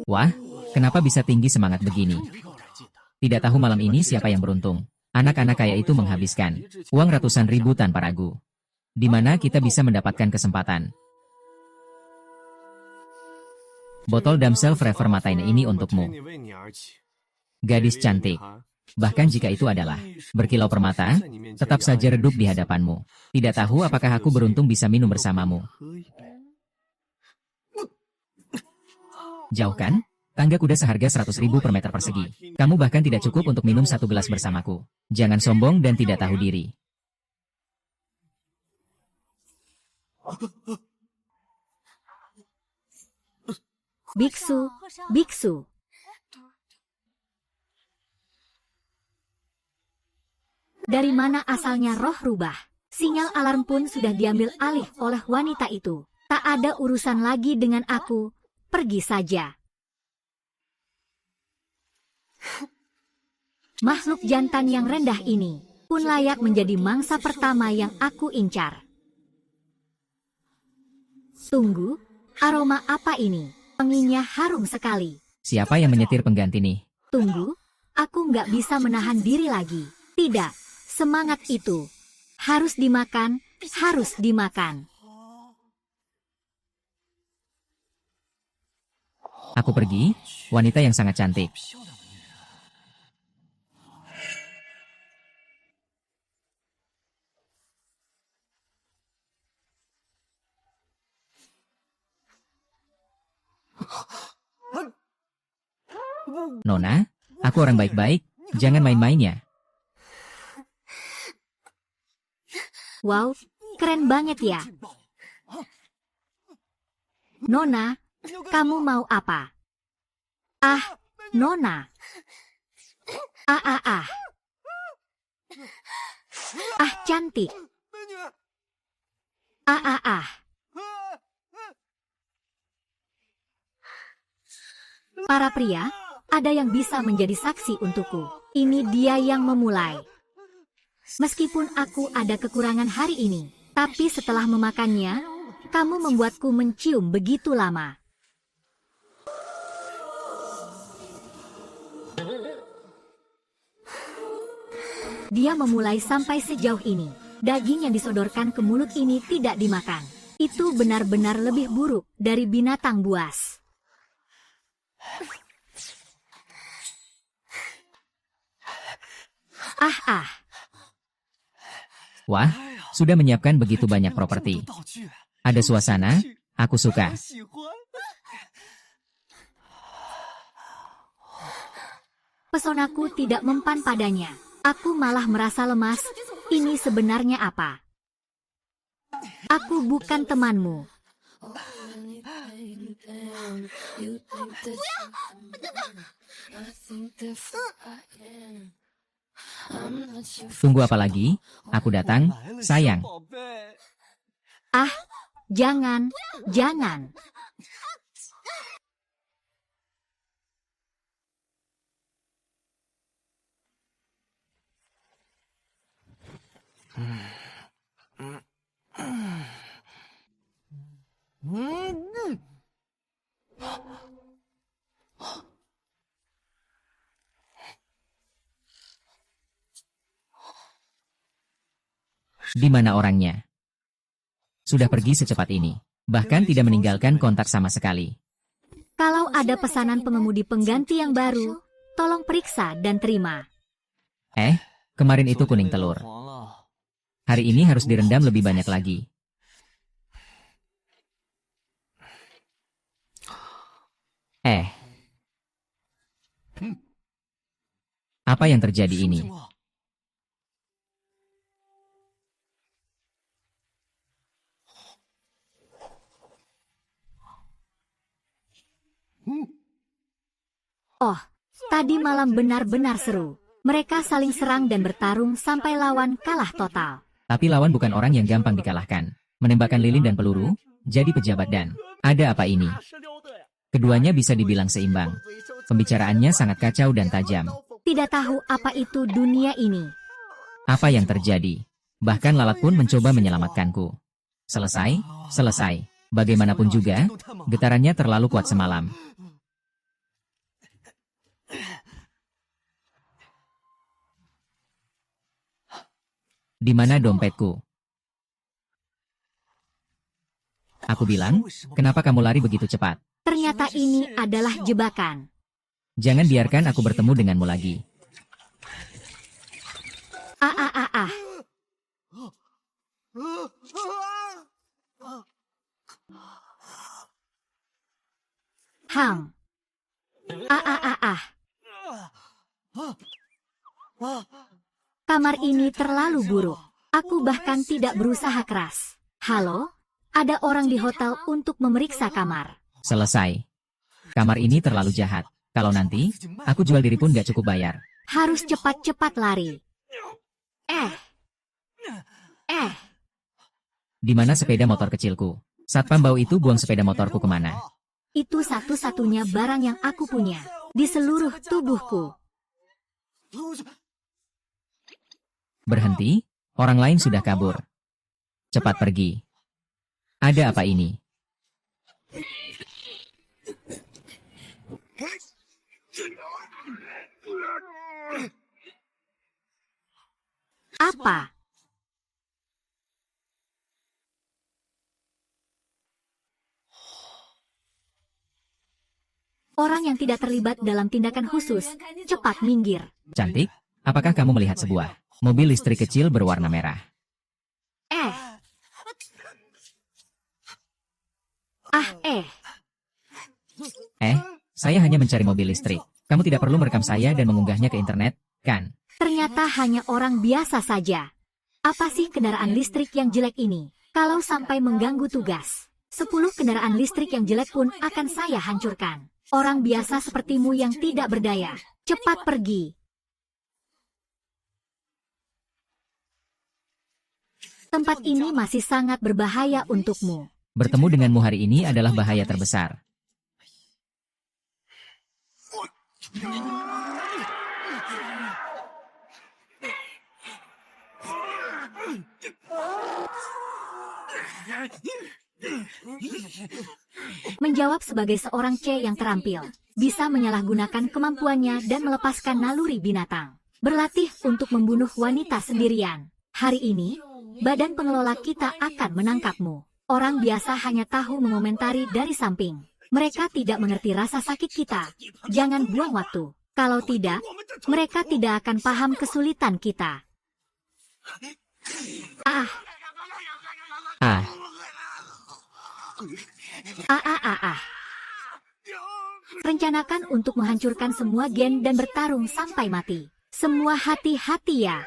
Wah, kenapa bisa tinggi semangat begini? Tidak tahu malam ini siapa yang beruntung. Anak-anak kaya itu menghabiskan uang ratusan ribu tanpa ragu. Di mana kita bisa mendapatkan kesempatan. Botol Damsel Forever Matine ini untukmu. Gadis cantik. Bahkan jika itu adalah berkilau permata, tetap saja redup di hadapanmu. Tidak tahu apakah aku beruntung bisa minum bersamamu. Jauh kan? Tangga kuda seharga 100.000 per meter persegi. Kamu bahkan tidak cukup untuk minum satu gelas bersamaku. Jangan sombong dan tidak tahu diri. Biksu, biksu. Dari mana asalnya roh rubah? Sinyal alarm pun sudah diambil alih oleh wanita itu. Tak ada urusan lagi dengan aku. Pergi saja. Makhluk jantan yang rendah ini pun layak menjadi mangsa pertama yang aku incar. Tunggu, aroma apa ini? Wanginya harum sekali. Siapa yang menyetir pengganti nih? Tunggu, aku nggak bisa menahan diri lagi. Tidak, semangat itu. Harus dimakan, harus dimakan. Aku pergi, wanita yang sangat cantik. Nona, aku orang baik-baik, jangan main-mainnya. Wow, keren banget ya. Nona, kamu mau apa? Ah, Nona. Ah. Ah, cantik. Ah. Para pria, ada yang bisa menjadi saksi untukku. Ini dia yang memulai. Meskipun aku ada kekurangan hari ini, tapi setelah memakannya, kamu membuatku mencium begitu lama. Dia memulai sampai sejauh ini. Daging yang disodorkan ke mulut ini tidak dimakan. Itu benar-benar lebih buruk dari binatang buas. Ah. Wah, sudah menyiapkan begitu banyak properti. Ada suasana, aku suka. Pesonaku tidak mempan padanya. Aku malah merasa lemas. Ini sebenarnya apa? Aku bukan temanmu. Tunggu apa lagi? Aku datang, sayang. Ah, jangan. Di mana orangnya? Sudah pergi secepat ini. Bahkan tidak meninggalkan kontak sama sekali. Kalau ada pesanan pengemudi pengganti yang baru, tolong periksa dan terima. Kemarin itu kuning telur. Hari ini harus direndam lebih banyak lagi. Apa yang terjadi ini? Oh, tadi malam benar-benar seru. Mereka saling serang dan bertarung sampai lawan kalah total. Tapi lawan bukan orang yang gampang dikalahkan. Menembakkan lilin dan peluru, jadi pejabat dan ada apa ini? Keduanya bisa dibilang seimbang. Pembicaraannya sangat kacau dan tajam. Tidak tahu apa itu dunia ini. Apa yang terjadi? Bahkan lalat pun mencoba menyelamatkanku. Selesai. Bagaimanapun juga, getarannya terlalu kuat semalam. Di mana dompetku? Aku bilang, kenapa kamu lari begitu cepat? Ternyata ini adalah jebakan. Jangan biarkan aku bertemu denganmu lagi. Ah ah ah ah. Ham. Ah ah ah ah. Kamar ini terlalu buruk. Aku bahkan tidak berusaha keras. Halo? Ada orang di hotel untuk memeriksa kamar. Selesai. Kamar ini terlalu jahat. Kalau nanti, aku jual diri pun gak cukup bayar. Harus cepat-cepat lari. Di mana sepeda motor kecilku? Satpam bau itu buang sepeda motorku kemana? Itu satu-satunya barang yang aku punya. Di seluruh tubuhku. Berhenti, orang lain sudah kabur. Cepat pergi. Ada apa ini? Apa? Orang yang tidak terlibat dalam tindakan khusus, cepat minggir. Cantik, apakah kamu melihat sebuah mobil listrik kecil berwarna merah? Saya hanya mencari mobil listrik. Kamu tidak perlu merekam saya dan mengunggahnya ke internet, kan? Ternyata hanya orang biasa saja. Apa sih kendaraan listrik yang jelek ini? Kalau sampai mengganggu tugas, 10 kendaraan listrik yang jelek pun akan saya hancurkan. Orang biasa sepertimu yang tidak berdaya, cepat pergi. Tempat ini masih sangat berbahaya untukmu. Bertemu denganmu hari ini adalah bahaya terbesar. Menjawab sebagai seorang C yang terampil, bisa menyalahgunakan kemampuannya dan melepaskan naluri binatang. Berlatih untuk membunuh wanita sendirian. Hari ini, badan pengelola kita akan menangkapmu. Orang biasa hanya tahu mengomentari dari samping. Mereka tidak mengerti rasa sakit kita. Jangan buang waktu. Kalau tidak, mereka tidak akan paham kesulitan kita. Rencanakan untuk menghancurkan semua gen dan bertarung sampai mati. Semua hati-hati ya.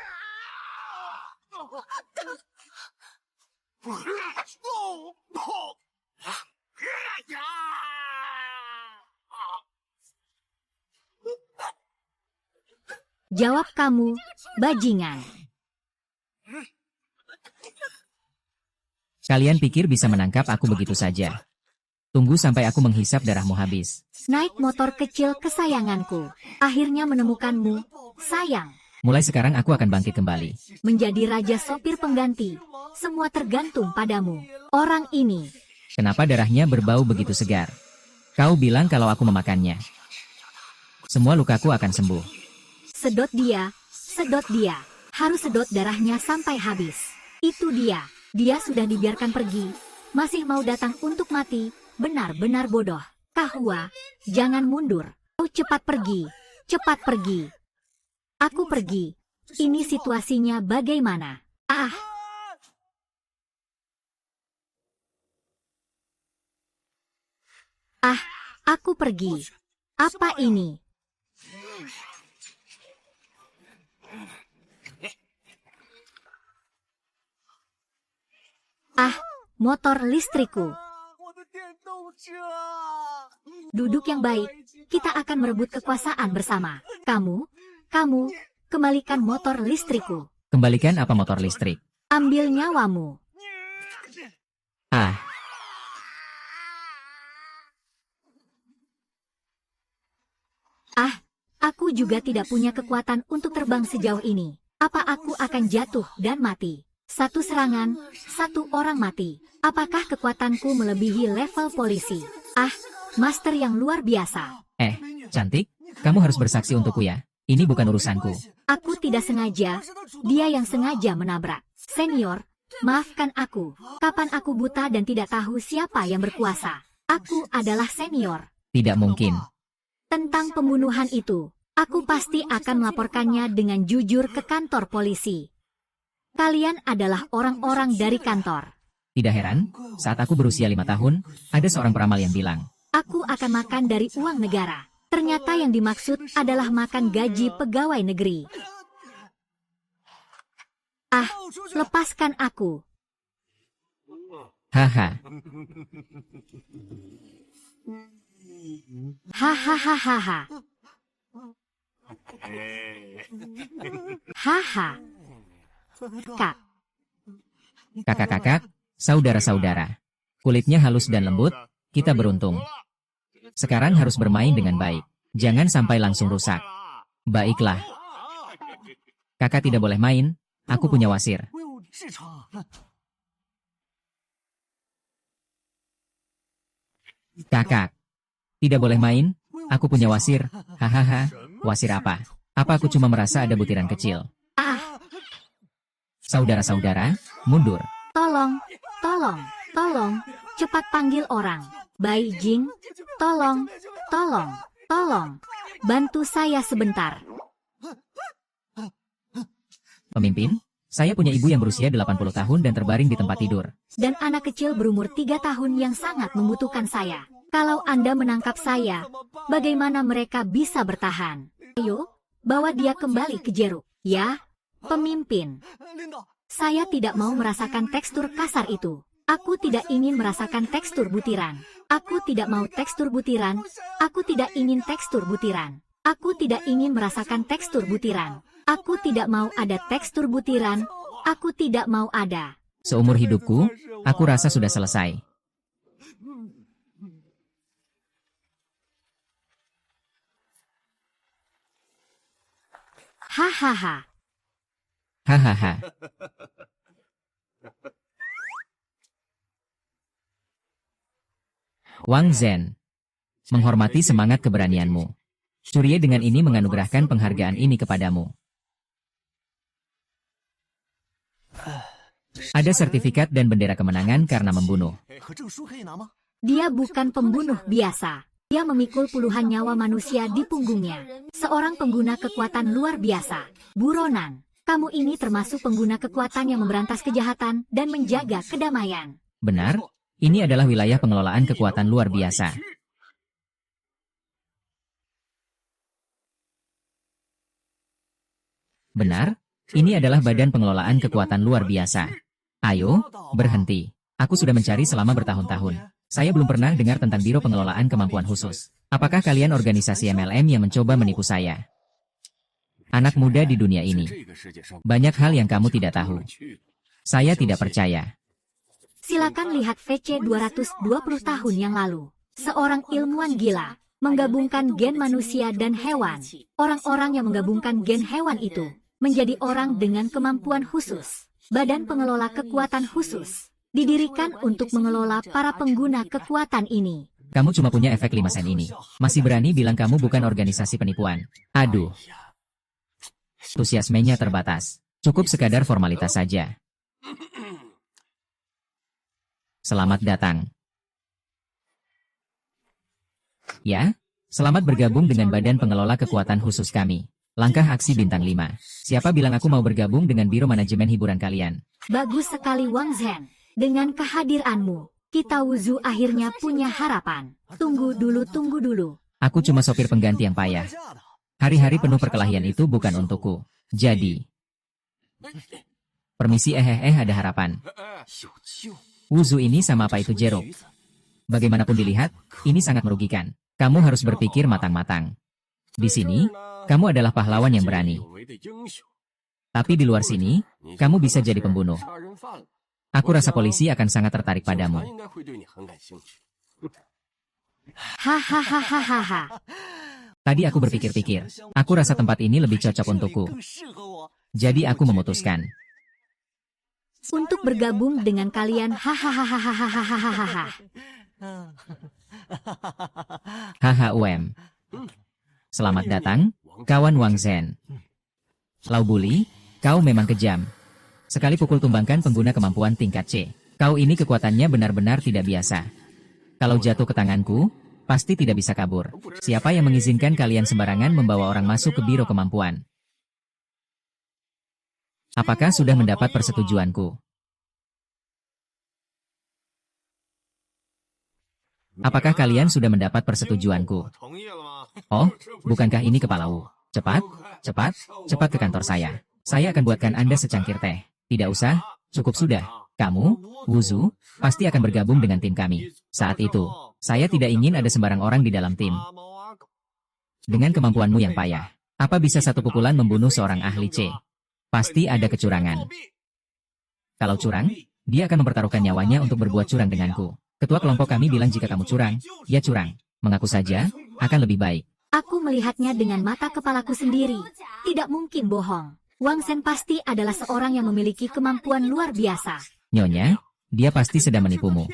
Jawab kamu, bajingan. Kalian pikir bisa menangkap aku begitu saja? Tunggu sampai aku menghisap darahmu habis. Naik motor kecil kesayanganku. Akhirnya menemukanmu, sayang. Mulai sekarang aku akan bangkit kembali. Menjadi raja sopir pengganti. Semua tergantung padamu. Orang ini. Kenapa darahnya berbau begitu segar? Kau bilang kalau aku memakannya. Semua lukaku akan sembuh. Sedot dia, sedot dia. Harus sedot darahnya sampai habis. Itu dia. Dia sudah dibiarkan pergi. Masih mau datang untuk mati. Benar-benar bodoh. Kahwa, jangan mundur. Oh, cepat pergi. Cepat pergi. Aku pergi. Ini situasinya bagaimana? Aku pergi. Apa ini? Motor listrikku. Duduk yang baik, kita akan merebut kekuasaan bersama. Kamu, kembalikan motor listrikku. Kembalikan apa motor listrik? Ambil nyawamu. Aku juga tidak punya kekuatan untuk terbang sejauh ini. Apa aku akan jatuh dan mati? Satu serangan, satu orang mati. Apakah kekuatanku melebihi level polisi? Master yang luar biasa. Cantik, kamu harus bersaksi untukku ya. Ini bukan urusanku. Aku tidak sengaja, dia yang sengaja menabrak. Senior, maafkan aku. Kapan aku buta dan tidak tahu siapa yang berkuasa? Aku adalah senior. Tidak mungkin. Tentang pembunuhan itu, aku pasti akan melaporkannya dengan jujur ke kantor polisi. Kalian adalah orang-orang dari kantor. Tidak heran, saat aku berusia 5 tahun, ada seorang peramal yang bilang, Aku akan makan dari uang negara. Ternyata yang dimaksud adalah makan gaji pegawai negeri. Ah, lepaskan aku. haha, Hahaha. Haha. Kak, kakak-kakak, saudara-saudara. Kulitnya halus dan lembut, kita beruntung. Sekarang harus bermain dengan baik. Jangan sampai langsung rusak. Baiklah. Kakak tidak boleh main, aku punya wasir. Kakak, tidak boleh main, aku punya wasir. Hahaha, wasir apa? Apa aku cuma merasa ada butiran kecil? ah, Saudara-saudara, mundur. tolong, tolong, tolong, cepat panggil orang. Bai Jing, tolong, tolong, tolong, bantu saya sebentar. Pemimpin, saya punya ibu yang berusia 80 tahun dan terbaring di tempat tidur. Dan anak kecil berumur 3 tahun yang sangat membutuhkan saya. Kalau Anda menangkap saya, bagaimana mereka bisa bertahan? Ayo, bawa dia kembali ke jeruk. Ya, pemimpin. Saya tidak mau merasakan tekstur kasar itu. Aku tidak ingin merasakan tekstur butiran. Aku tidak mau tekstur butiran. Aku tidak ingin tekstur butiran. Aku tidak ingin merasakan tekstur butiran. Aku tidak mau ada tekstur butiran. Aku tidak mau ada. Seumur hidupku, aku rasa sudah selesai. Hahaha. Hahaha. Wang Zhen, menghormati semangat keberanianmu. Surya dengan ini menganugerahkan penghargaan ini kepadamu. Ada sertifikat dan bendera kemenangan karena membunuh. Dia bukan pembunuh biasa. Dia memikul puluhan nyawa manusia di punggungnya. Seorang pengguna kekuatan luar biasa. Buronan, kamu ini termasuk pengguna kekuatan yang memberantas kejahatan dan menjaga kedamaian. Benar, ini adalah wilayah pengelolaan kekuatan luar biasa. Benar, ini adalah badan pengelolaan kekuatan luar biasa. Ayo, berhenti. Aku sudah mencari selama bertahun-tahun. Saya belum pernah dengar tentang Biro Pengelolaan Kemampuan Khusus. Apakah kalian organisasi MLM yang mencoba menipu saya? Anak muda di dunia ini. Banyak hal yang kamu tidak tahu. Saya tidak percaya. Silakan lihat VC 220 tahun yang lalu. Seorang ilmuwan gila menggabungkan gen manusia dan hewan. Orang-orang yang menggabungkan gen hewan itu menjadi orang dengan kemampuan khusus. Badan pengelola kekuatan khusus didirikan untuk mengelola para pengguna kekuatan ini. Kamu cuma punya efek 5 sen ini. Masih berani bilang kamu bukan organisasi penipuan. Aduh. Antusiasmenya terbatas. Cukup sekadar formalitas saja. Selamat datang. Ya, selamat bergabung dengan Badan Pengelola Kekuatan Khusus kami. Langkah aksi bintang 5. Siapa bilang aku mau bergabung dengan Biro Manajemen Hiburan kalian? Bagus sekali Wang Zhen. Dengan kehadiranmu, kita Wuzu akhirnya punya harapan. Tunggu dulu. Aku cuma sopir pengganti yang payah. Hari-hari penuh perkelahian itu bukan untukku. Jadi, permisi ada harapan. Wuzu ini sama apa itu jeruk? Bagaimanapun dilihat, ini sangat merugikan. Kamu harus berpikir matang-matang. Di sini, kamu adalah pahlawan yang berani. Tapi di luar sini, kamu bisa jadi pembunuh. Aku rasa polisi akan sangat tertarik padamu. Hahaha. Tadi aku berpikir-pikir, aku rasa tempat ini lebih cocok untukku. Jadi aku memutuskan. Untuk bergabung dengan kalian. Hahaha. Haha UM. Selamat datang, kawan Wang Zhen. Lau Buli, kau memang kejam. Sekali pukul tumbangkan pengguna kemampuan tingkat C. Kau ini kekuatannya benar-benar tidak biasa. Kalau jatuh ke tanganku, pasti tidak bisa kabur. Siapa yang mengizinkan kalian sembarangan membawa orang masuk ke biro kemampuan? Apakah sudah mendapat persetujuanku? Apakah kalian sudah mendapat persetujuanku? Oh, bukankah ini kepalamu? Cepat, cepat, cepat ke kantor saya. Saya akan buatkan Anda secangkir teh. Tidak usah, cukup sudah. Kamu, Wuzu, pasti akan bergabung dengan tim kami. Saat itu, saya tidak ingin ada sembarang orang di dalam tim. Dengan kemampuanmu yang payah, apa bisa satu pukulan membunuh seorang ahli C? Pasti ada kecurangan. Kalau curang, dia akan mempertaruhkan nyawanya untuk berbuat curang denganku. Ketua kelompok kami bilang jika kamu curang, ya curang. Mengaku saja, akan lebih baik. Aku melihatnya dengan mata kepalaku sendiri. Tidak mungkin bohong. Wang Shen pasti adalah seorang yang memiliki kemampuan luar biasa. Nyonya, dia pasti sedang menipumu.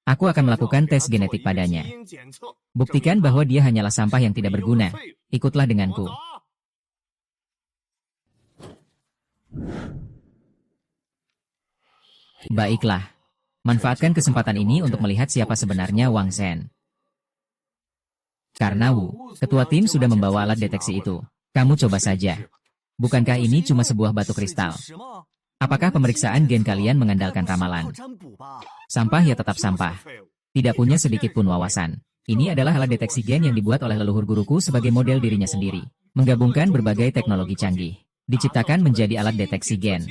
Aku akan melakukan tes genetik padanya. Buktikan bahwa dia hanyalah sampah yang tidak berguna. Ikutlah denganku. Baiklah. Manfaatkan kesempatan ini untuk melihat siapa sebenarnya Wang Shen. Karena Wu, ketua tim sudah membawa alat deteksi itu. Kamu coba saja. Bukankah ini cuma sebuah batu kristal? Apakah pemeriksaan gen kalian mengandalkan ramalan? Sampah ya tetap sampah. Tidak punya sedikit pun wawasan. Ini adalah alat deteksi gen yang dibuat oleh leluhur guruku sebagai model dirinya sendiri. Menggabungkan berbagai teknologi canggih. Diciptakan menjadi alat deteksi gen.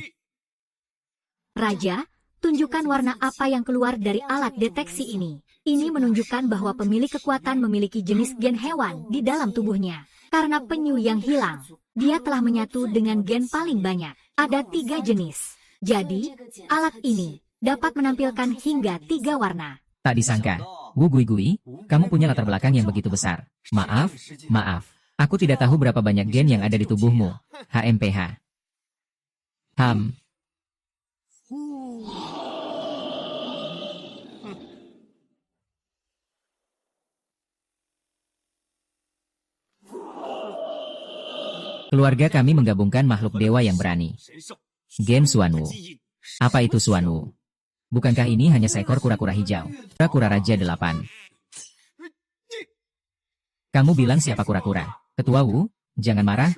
Raja, tunjukkan warna apa yang keluar dari alat deteksi ini. Ini menunjukkan bahwa pemilik kekuatan memiliki jenis gen hewan di dalam tubuhnya. Karena penyu yang hilang, dia telah menyatu dengan gen paling banyak. Ada 3 jenis. Jadi, alat ini dapat menampilkan hingga 3 warna. Tak disangka, Wu Gui, kamu punya latar belakang yang begitu besar. Maaf. Aku tidak tahu berapa banyak gen yang ada di tubuhmu. HMPH. Keluarga kami menggabungkan makhluk dewa yang berani. Gen Xuanwu. Apa itu Xuanwu? Bukankah ini hanya seekor kura-kura hijau? Kura-kura Raja 8. Kamu bilang siapa kura-kura? Ketua Wu, jangan marah.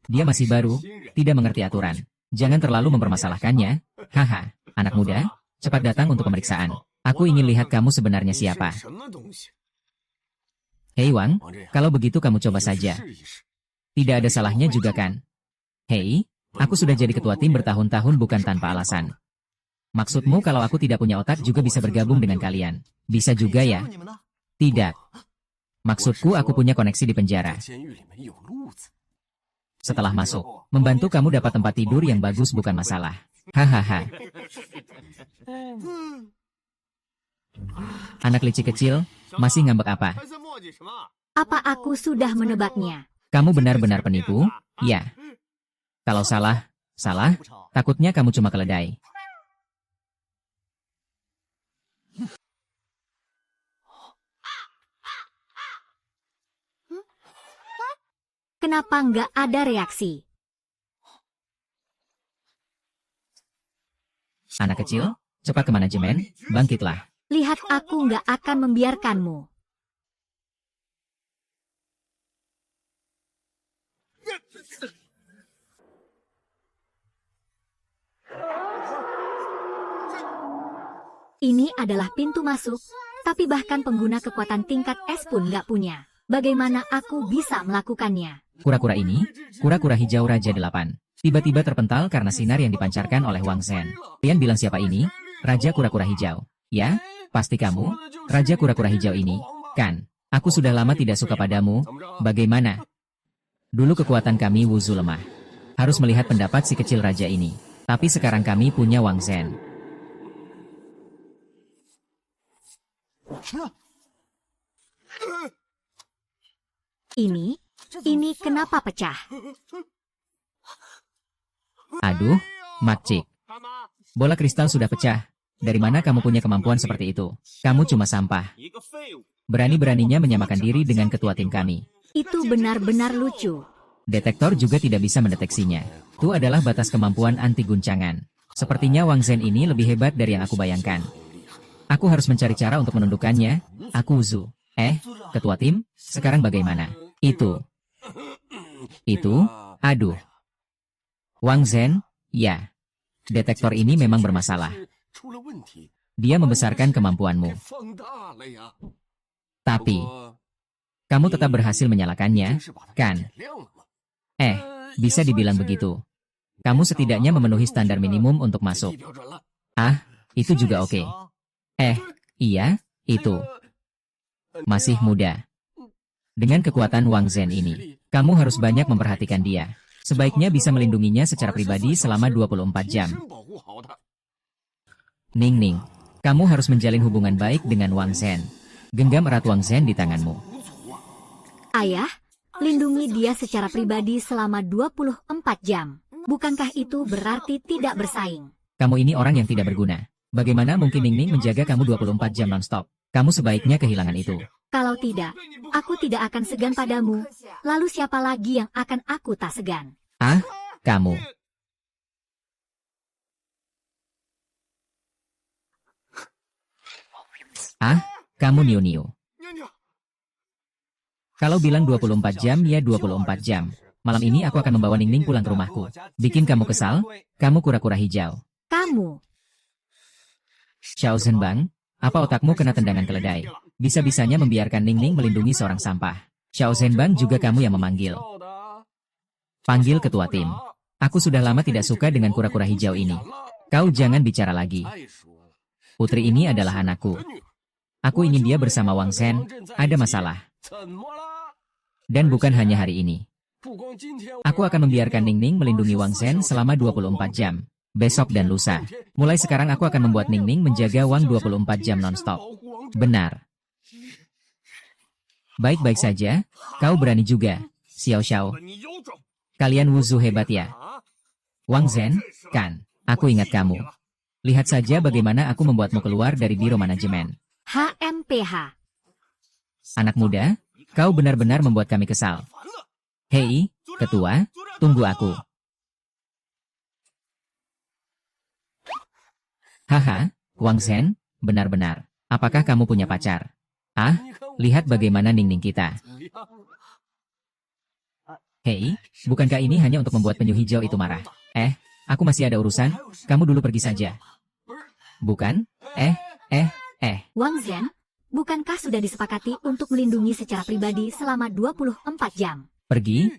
Dia masih baru, tidak mengerti aturan. Jangan terlalu mempermasalahkannya. Haha, anak muda, cepat datang untuk pemeriksaan. Aku ingin lihat kamu sebenarnya siapa. Hei Wang, kalau begitu kamu coba saja. Tidak ada salahnya juga kan? Hei, aku sudah jadi ketua tim bertahun-tahun bukan tanpa alasan. Maksudmu kalau aku tidak punya otak juga bisa bergabung dengan kalian? Bisa juga ya? Tidak. Maksudku aku punya koneksi di penjara. Setelah masuk, membantu kamu dapat tempat tidur yang bagus bukan masalah. Hahaha. Anak licik kecil, masih ngambek apa? Apa aku sudah menebaknya? Kamu benar-benar penipu? Ya. Kalau salah, takutnya kamu cuma keledai. Kenapa nggak ada reaksi? Anak kecil, cepat ke manajemen, bangkitlah. Lihat aku nggak akan membiarkanmu. Ini adalah pintu masuk, tapi bahkan pengguna kekuatan tingkat S pun nggak punya. Bagaimana aku bisa melakukannya? Kura-kura ini, kura-kura hijau Raja 8. Tiba-tiba terpental karena sinar yang dipancarkan oleh Wang Shen. Kalian bilang siapa ini? Raja kura-kura hijau. Ya, pasti kamu, Raja kura-kura hijau ini, kan? Aku sudah lama tidak suka padamu, bagaimana? Dulu kekuatan kami Wuzu lemah. Harus melihat pendapat si kecil raja ini. Tapi sekarang kami punya Wang Shen. Ini kenapa pecah? Aduh, Makcik. Bola kristal sudah pecah. Dari mana kamu punya kemampuan seperti itu? Kamu cuma sampah. Berani-beraninya menyamakan diri dengan ketua tim kami. Itu benar-benar lucu. Detektor juga tidak bisa mendeteksinya. Itu adalah batas kemampuan anti guncangan. Sepertinya Wang Zhen ini lebih hebat dari yang aku bayangkan. Aku harus mencari cara untuk menundukkannya. Aku Zu. Ketua tim, sekarang bagaimana? Itu. Aduh. Wang Zhen, ya. Detektor ini memang bermasalah. Dia membesarkan kemampuanmu. Tapi, kamu tetap berhasil menyalakannya, kan? Bisa dibilang begitu. Kamu setidaknya memenuhi standar minimum untuk masuk. Itu juga oke. Iya, itu. Masih muda. Dengan kekuatan Wang Zhen ini, kamu harus banyak memperhatikan dia. Sebaiknya bisa melindunginya secara pribadi selama 24 jam. Ning, kamu harus menjalin hubungan baik dengan Wang Zhen. Genggam erat Wang Zhen di tanganmu. Ayah, lindungi dia secara pribadi selama 24 jam. Bukankah itu berarti tidak bersaing? Kamu ini orang yang tidak berguna. Bagaimana mungkin Ning menjaga kamu 24 jam non-stop? Kamu sebaiknya kehilangan itu. Kalau tidak, aku tidak akan segan padamu. Lalu siapa lagi yang akan aku tak segan? Kamu. Kamu Niu. Kalau bilang 24 jam, ya 24 jam. Malam ini aku akan membawa Ning pulang ke rumahku. Bikin kamu kesal? Kamu kura-kura hijau. Kamu. Xiao Zhenbang, apa otakmu kena tendangan keledai? Bisa-bisanya membiarkan Ning melindungi seorang sampah. Xiao Zhenbang juga kamu yang memanggil. Panggil ketua tim. Aku sudah lama tidak suka dengan kura-kura hijau ini. Kau jangan bicara lagi. Putri ini adalah anakku. Aku ingin dia bersama Wang Zhen. Ada masalah. Dan bukan hanya hari ini. Aku akan membiarkan Ning melindungi Wang Zhen selama 24 jam. Besok dan lusa. Mulai sekarang aku akan membuat Ning menjaga Wang 24 jam non-stop. Benar. Baik-baik saja. Kau berani juga, Xiao Xiao. Kalian Wuzu hebat ya. Wang Zhen, kan? Aku ingat kamu. Lihat saja bagaimana aku membuatmu keluar dari biro manajemen. HMPH. Anak muda, kau benar-benar membuat kami kesal. Hei, ketua, tunggu aku. Haha, Wang Zhen, benar-benar. Apakah kamu punya pacar? Lihat bagaimana Ning kita. Hei, bukankah ini hanya untuk membuat penyu hijau itu marah? Aku masih ada urusan, kamu dulu pergi saja. Bukan? Wang Zhen, bukankah sudah disepakati untuk melindungi secara pribadi selama 24 jam? Pergi?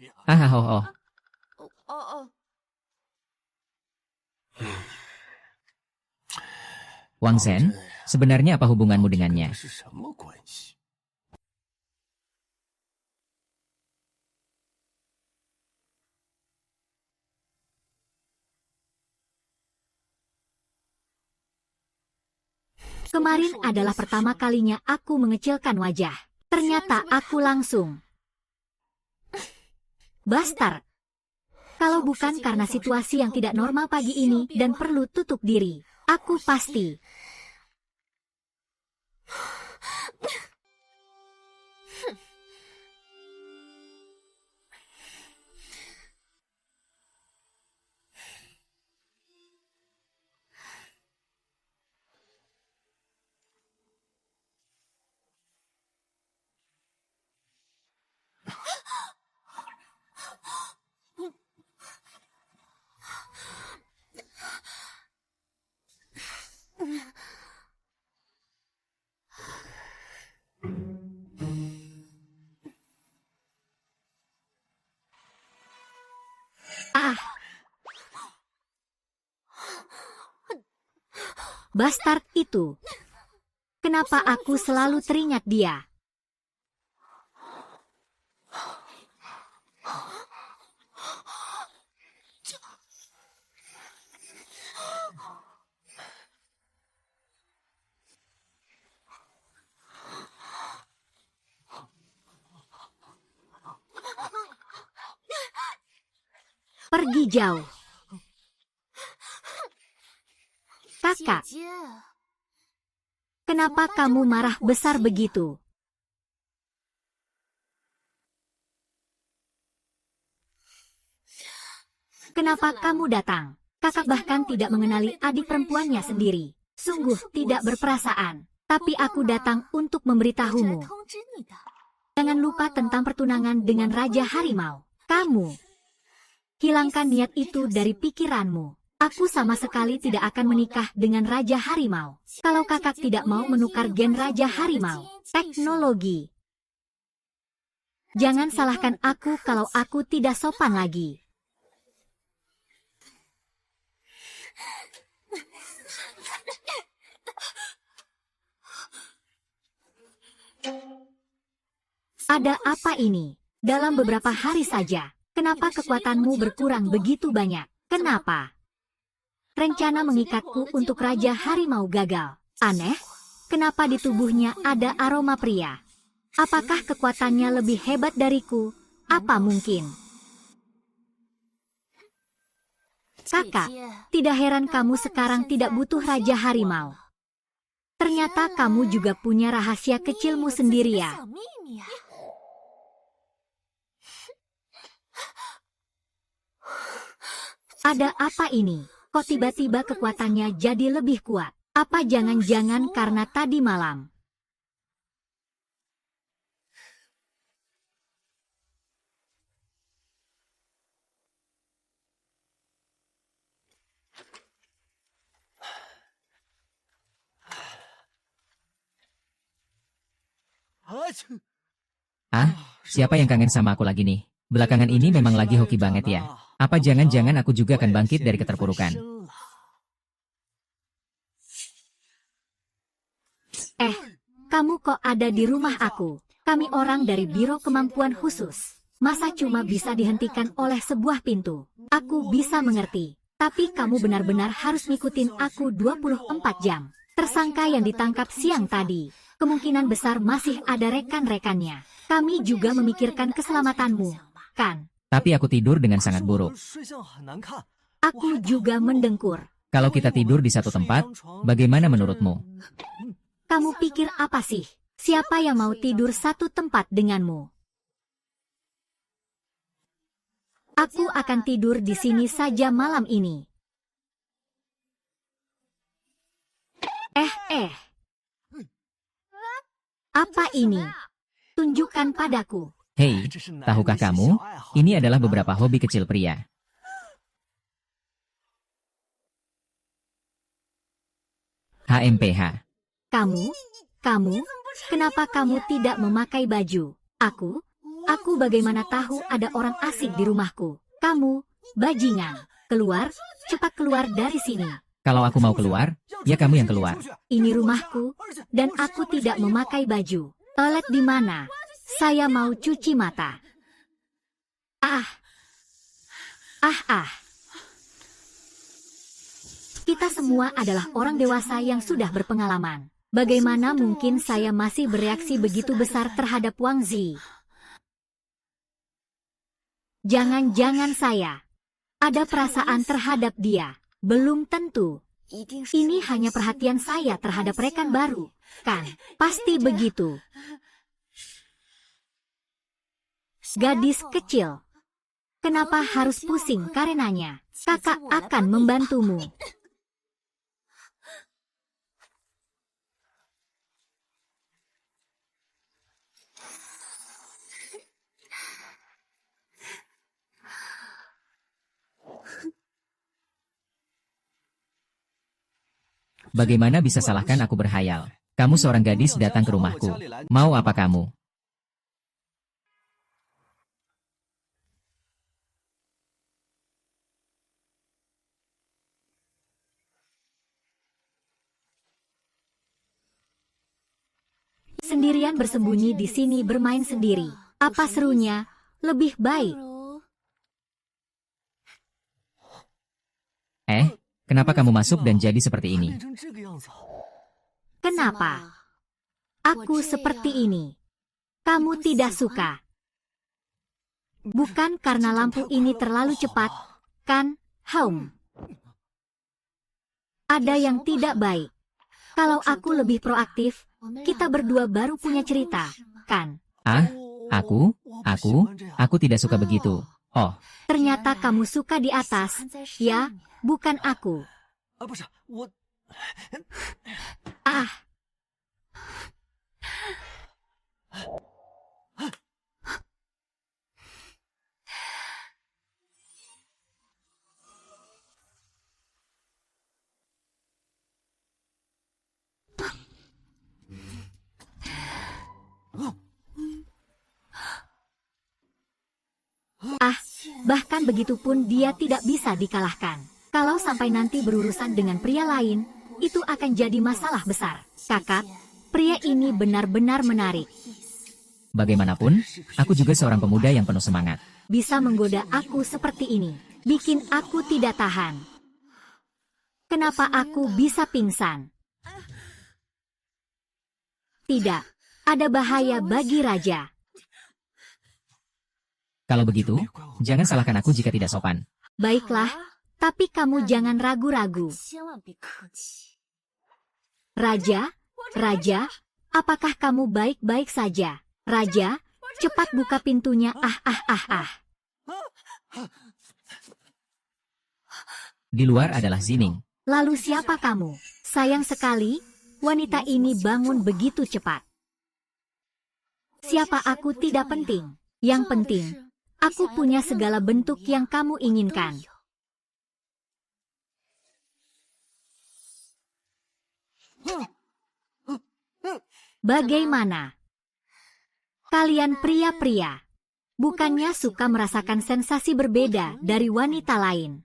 Wang Zhen, sebenarnya apa hubunganmu dengannya? Kemarin adalah pertama kalinya aku mengecilkan wajah. Ternyata aku langsung. Bastard. Kalau bukan karena situasi yang tidak normal pagi ini dan perlu tutup diri, aku pasti. Bastard itu. Kenapa aku selalu teringat dia? Pergi jauh. Kakak, kenapa kamu marah besar begitu? Kenapa kamu datang? Kakak bahkan tidak mengenali adik perempuannya sendiri. Sungguh tidak berperasaan. Tapi aku datang untuk memberitahumu. Jangan lupa tentang pertunangan dengan Raja Harimau. Kamu hilangkan niat itu dari pikiranmu. Aku sama sekali tidak akan menikah dengan Raja Harimau. Kalau kakak tidak mau menukar gen Raja Harimau, teknologi. Jangan salahkan aku kalau aku tidak sopan lagi. Ada apa ini? Dalam beberapa hari saja, kenapa kekuatanmu berkurang begitu banyak? Kenapa? Rencana mengikatku untuk Raja Harimau gagal. Aneh, kenapa di tubuhnya ada aroma pria? Apakah kekuatannya lebih hebat dariku? Apa mungkin? Kakak, tidak heran kamu sekarang tidak butuh Raja Harimau. Ternyata kamu juga punya rahasia kecilmu sendiri ya. Ada apa ini? Kok tiba-tiba kekuatannya jadi lebih kuat? Apa jangan-jangan karena tadi malam? Ah, siapa yang kangen sama aku lagi nih? Belakangan ini memang lagi hoki banget ya. Apa jangan-jangan aku juga akan bangkit dari keterpurukan? Kamu kok ada di rumah aku? Kami orang dari Biro Kemampuan Khusus. Masa cuma bisa dihentikan oleh sebuah pintu? Aku bisa mengerti. Tapi kamu benar-benar harus ngikutin aku 24 jam. Tersangka yang ditangkap siang tadi, kemungkinan besar masih ada rekan-rekannya. Kami juga memikirkan keselamatanmu, kan? Tapi aku tidur dengan sangat buruk. Aku juga mendengkur. Kalau kita tidur di satu tempat, bagaimana menurutmu? Kamu pikir apa sih? Siapa yang mau tidur satu tempat denganmu? Aku akan tidur di sini saja malam ini. Apa ini? Tunjukkan padaku. Hei, tahukah kamu? Ini adalah beberapa hobi kecil pria. HMPH. Kamu, kenapa kamu tidak memakai baju? Aku bagaimana tahu ada orang asing di rumahku? Kamu, bajingan, keluar, cepat keluar dari sini. Kalau aku mau keluar, ya kamu yang keluar. Ini rumahku, dan aku tidak memakai baju. Toilet di mana? Saya mau cuci mata. Kita semua adalah orang dewasa yang sudah berpengalaman. Bagaimana mungkin saya masih bereaksi begitu besar terhadap Wang Zi? Jangan-jangan saya ada perasaan terhadap dia. Belum tentu. Ini hanya perhatian saya terhadap rekan baru, kan? Pasti begitu. Gadis kecil. Kenapa harus pusing karenanya? Kakak akan membantumu. Bagaimana bisa salahkan aku berhayal? Kamu seorang gadis datang ke rumahku. Mau apa kamu? Sendirian bersembunyi di sini bermain sendiri. Apa serunya? Lebih baik. Kenapa kamu masuk dan jadi seperti ini? Kenapa? Aku seperti ini. Kamu tidak suka. Bukan karena lampu ini terlalu cepat, kan? Ada yang tidak baik. Kalau aku lebih proaktif, kita berdua baru punya cerita, kan? Aku tidak suka begitu. Oh, Ternyata kamu suka di atas, ya, bukan aku. Ah, bahkan begitupun dia tidak bisa dikalahkan. Kalau sampai nanti berurusan dengan pria lain, itu akan jadi masalah besar. Kakak, pria ini benar-benar menarik. bagaimanapun, aku juga seorang pemuda yang penuh semangat. Bisa menggoda aku seperti ini, bikin aku tidak tahan. Kenapa aku bisa pingsan? Tidak, ada bahaya bagi raja. Kalau begitu, jangan salahkan aku jika tidak sopan. Baiklah, tapi kamu jangan ragu-ragu. Raja, Raja, apakah kamu baik-baik saja? Raja, cepat buka pintunya. Di luar adalah Zining. Lalu siapa kamu? Sayang sekali, wanita ini bangun begitu cepat. Siapa aku tidak penting. Yang penting, aku punya segala bentuk yang kamu inginkan. Bagaimana? Kalian pria-pria, bukannya suka merasakan sensasi berbeda dari wanita lain?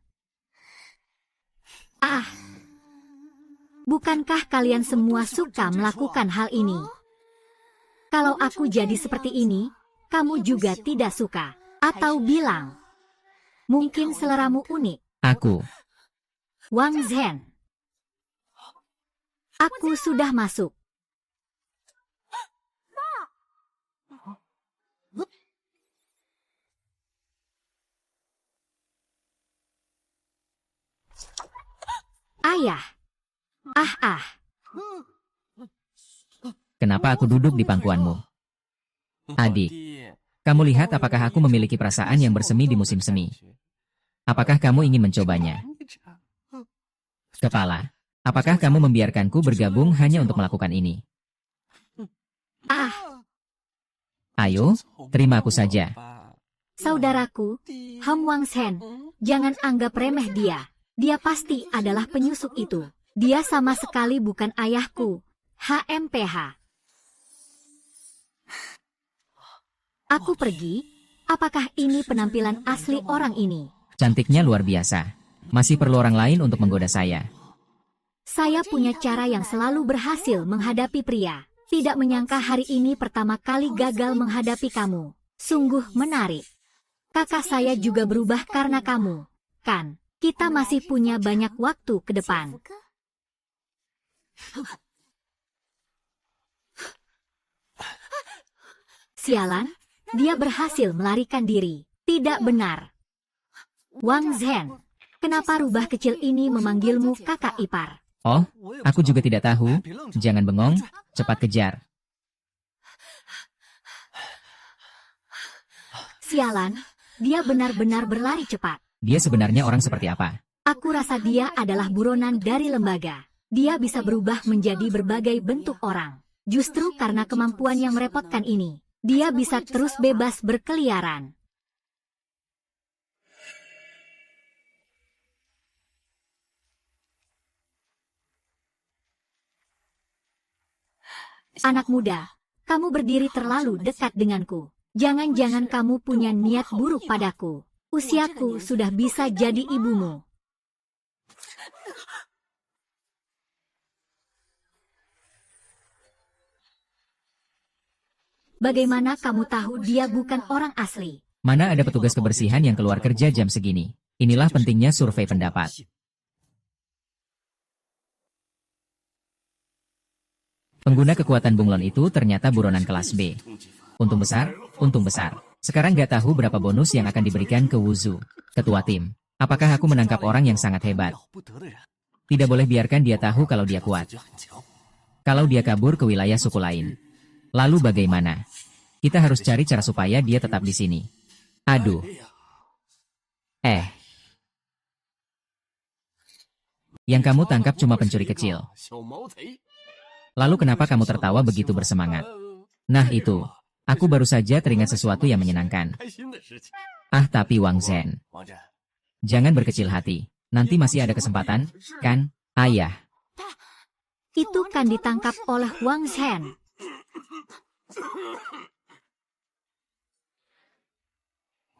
Bukankah kalian semua suka melakukan hal ini? Kalau aku jadi seperti ini, kamu juga tidak suka. Atau bilang, mungkin seleramu unik. Aku. Wang Zhen. Aku sudah masuk. Ayah. Kenapa aku duduk di pangkuanmu? Adik, kamu lihat apakah aku memiliki perasaan yang bersemi di musim semi? Apakah kamu ingin mencobanya? Kepala, apakah kamu membiarkanku bergabung hanya untuk melakukan ini? Ayo, terima aku saja. Saudaraku, Ham Wang Zhen, jangan anggap remeh dia. Dia pasti adalah penyusup itu. Dia sama sekali bukan ayahku. HMPH. Aku pergi. Apakah ini penampilan asli orang ini? Cantiknya luar biasa. Masih perlu orang lain untuk menggoda saya. Saya punya cara yang selalu berhasil menghadapi pria. Tidak menyangka hari ini pertama kali gagal menghadapi kamu. Sungguh menarik. Kakak saya juga berubah karena kamu. Kan, kita masih punya banyak waktu ke depan. Sialan, dia berhasil melarikan diri. Tidak benar. Wang Zhen, kenapa rubah kecil ini memanggilmu kakak ipar? Oh, aku juga tidak tahu. Jangan bengong, cepat kejar. Sialan, dia benar-benar berlari cepat. Dia sebenarnya orang seperti apa? Aku rasa dia adalah buronan dari lembaga. Dia bisa berubah menjadi berbagai bentuk orang. Justru karena kemampuan yang merepotkan ini, dia bisa terus bebas berkeliaran. Anak muda, kamu berdiri terlalu dekat denganku. Jangan-jangan kamu punya niat buruk padaku. Usiaku sudah bisa jadi ibumu. Bagaimana kamu tahu dia bukan orang asli? Mana ada petugas kebersihan yang keluar kerja jam segini? Inilah pentingnya survei pendapat. Pengguna kekuatan bunglon itu ternyata buronan kelas B. Untung besar, untung besar. Sekarang nggak tahu berapa bonus yang akan diberikan ke Wuzu, ketua tim. Apakah aku menangkap orang yang sangat hebat? Tidak boleh biarkan dia tahu kalau dia kuat. Kalau dia kabur ke wilayah suku lain. Lalu bagaimana? Kita harus cari cara supaya dia tetap di sini. Aduh. Yang kamu tangkap cuma pencuri kecil. Lalu kenapa kamu tertawa begitu bersemangat? Nah itu, aku baru saja teringat sesuatu yang menyenangkan. Tapi Wang Zhen, jangan berkecil hati. Nanti masih ada kesempatan, kan, ayah? Itu kan ditangkap oleh Wang Zhen.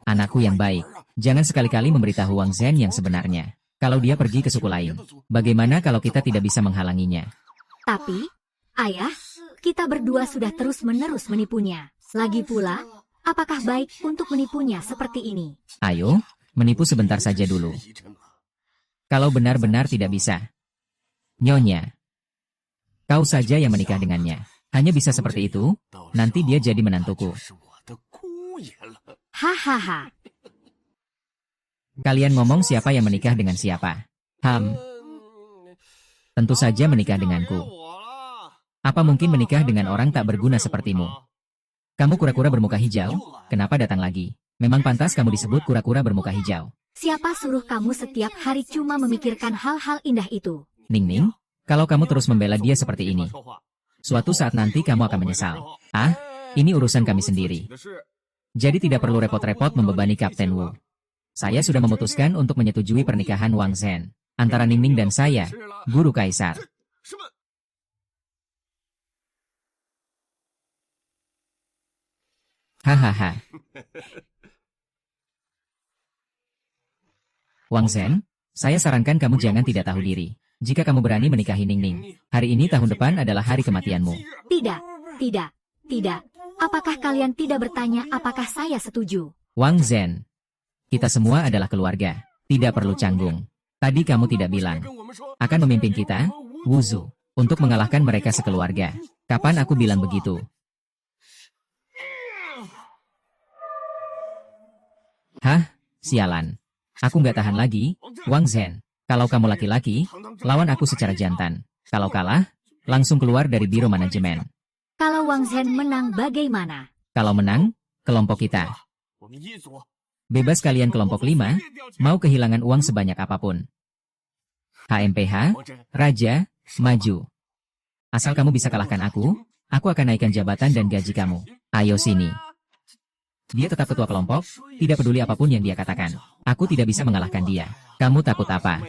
Anakku yang baik, jangan sekali-kali memberitahu Wang Zhen yang sebenarnya. Kalau dia pergi ke suku lain, bagaimana kalau kita tidak bisa menghalanginya? Tapi, ayah, kita berdua sudah terus-menerus menipunya. Lagi pula, apakah baik untuk menipunya seperti ini? Ayo, menipu sebentar saja dulu. Kalau benar-benar tidak bisa. Nyonya, kau saja yang menikah dengannya. Hanya bisa seperti itu, nanti dia jadi menantuku. Hahaha. Kalian ngomong siapa yang menikah dengan siapa? Tentu saja menikah denganku. Apa mungkin menikah dengan orang tak berguna sepertimu? Kamu kura-kura bermuka hijau, kenapa datang lagi? Memang pantas kamu disebut kura-kura bermuka hijau. Siapa suruh kamu setiap hari cuma memikirkan hal-hal indah itu? Ning, kalau kamu terus membela dia seperti ini, suatu saat nanti kamu akan menyesal. Ini urusan kami sendiri. Jadi tidak perlu repot-repot membebani Kapten Wu. Saya sudah memutuskan untuk menyetujui pernikahan Wang Zhen antara Ningning dan saya, Guru Kaisar. Hahaha. Wang Zhen, saya sarankan kamu jangan tidak tahu diri. Jika kamu berani menikahi Ningning, hari ini tahun depan adalah hari kematianmu. Tidak. Apakah kalian tidak bertanya apakah saya setuju? Wang Zhen, kita semua adalah keluarga. Tidak perlu canggung. Tadi kamu tidak bilang akan memimpin kita, Wuzu, untuk mengalahkan mereka sekeluarga. Kapan aku bilang begitu? Sialan. Aku nggak tahan lagi, Wang Zhen. Kalau kamu laki-laki, lawan aku secara jantan. Kalau kalah, langsung keluar dari biro manajemen. Kalau Wang Zhen menang bagaimana? Kalau menang, kelompok kita. Bebas kalian kelompok 5, mau kehilangan uang sebanyak apapun. HMPH, Raja, maju. Asal kamu bisa kalahkan aku akan naikkan jabatan dan gaji kamu. Ayo sini. Dia tetap ketua kelompok, tidak peduli apapun yang dia katakan. Aku tidak bisa mengalahkan dia. Kamu takut apa?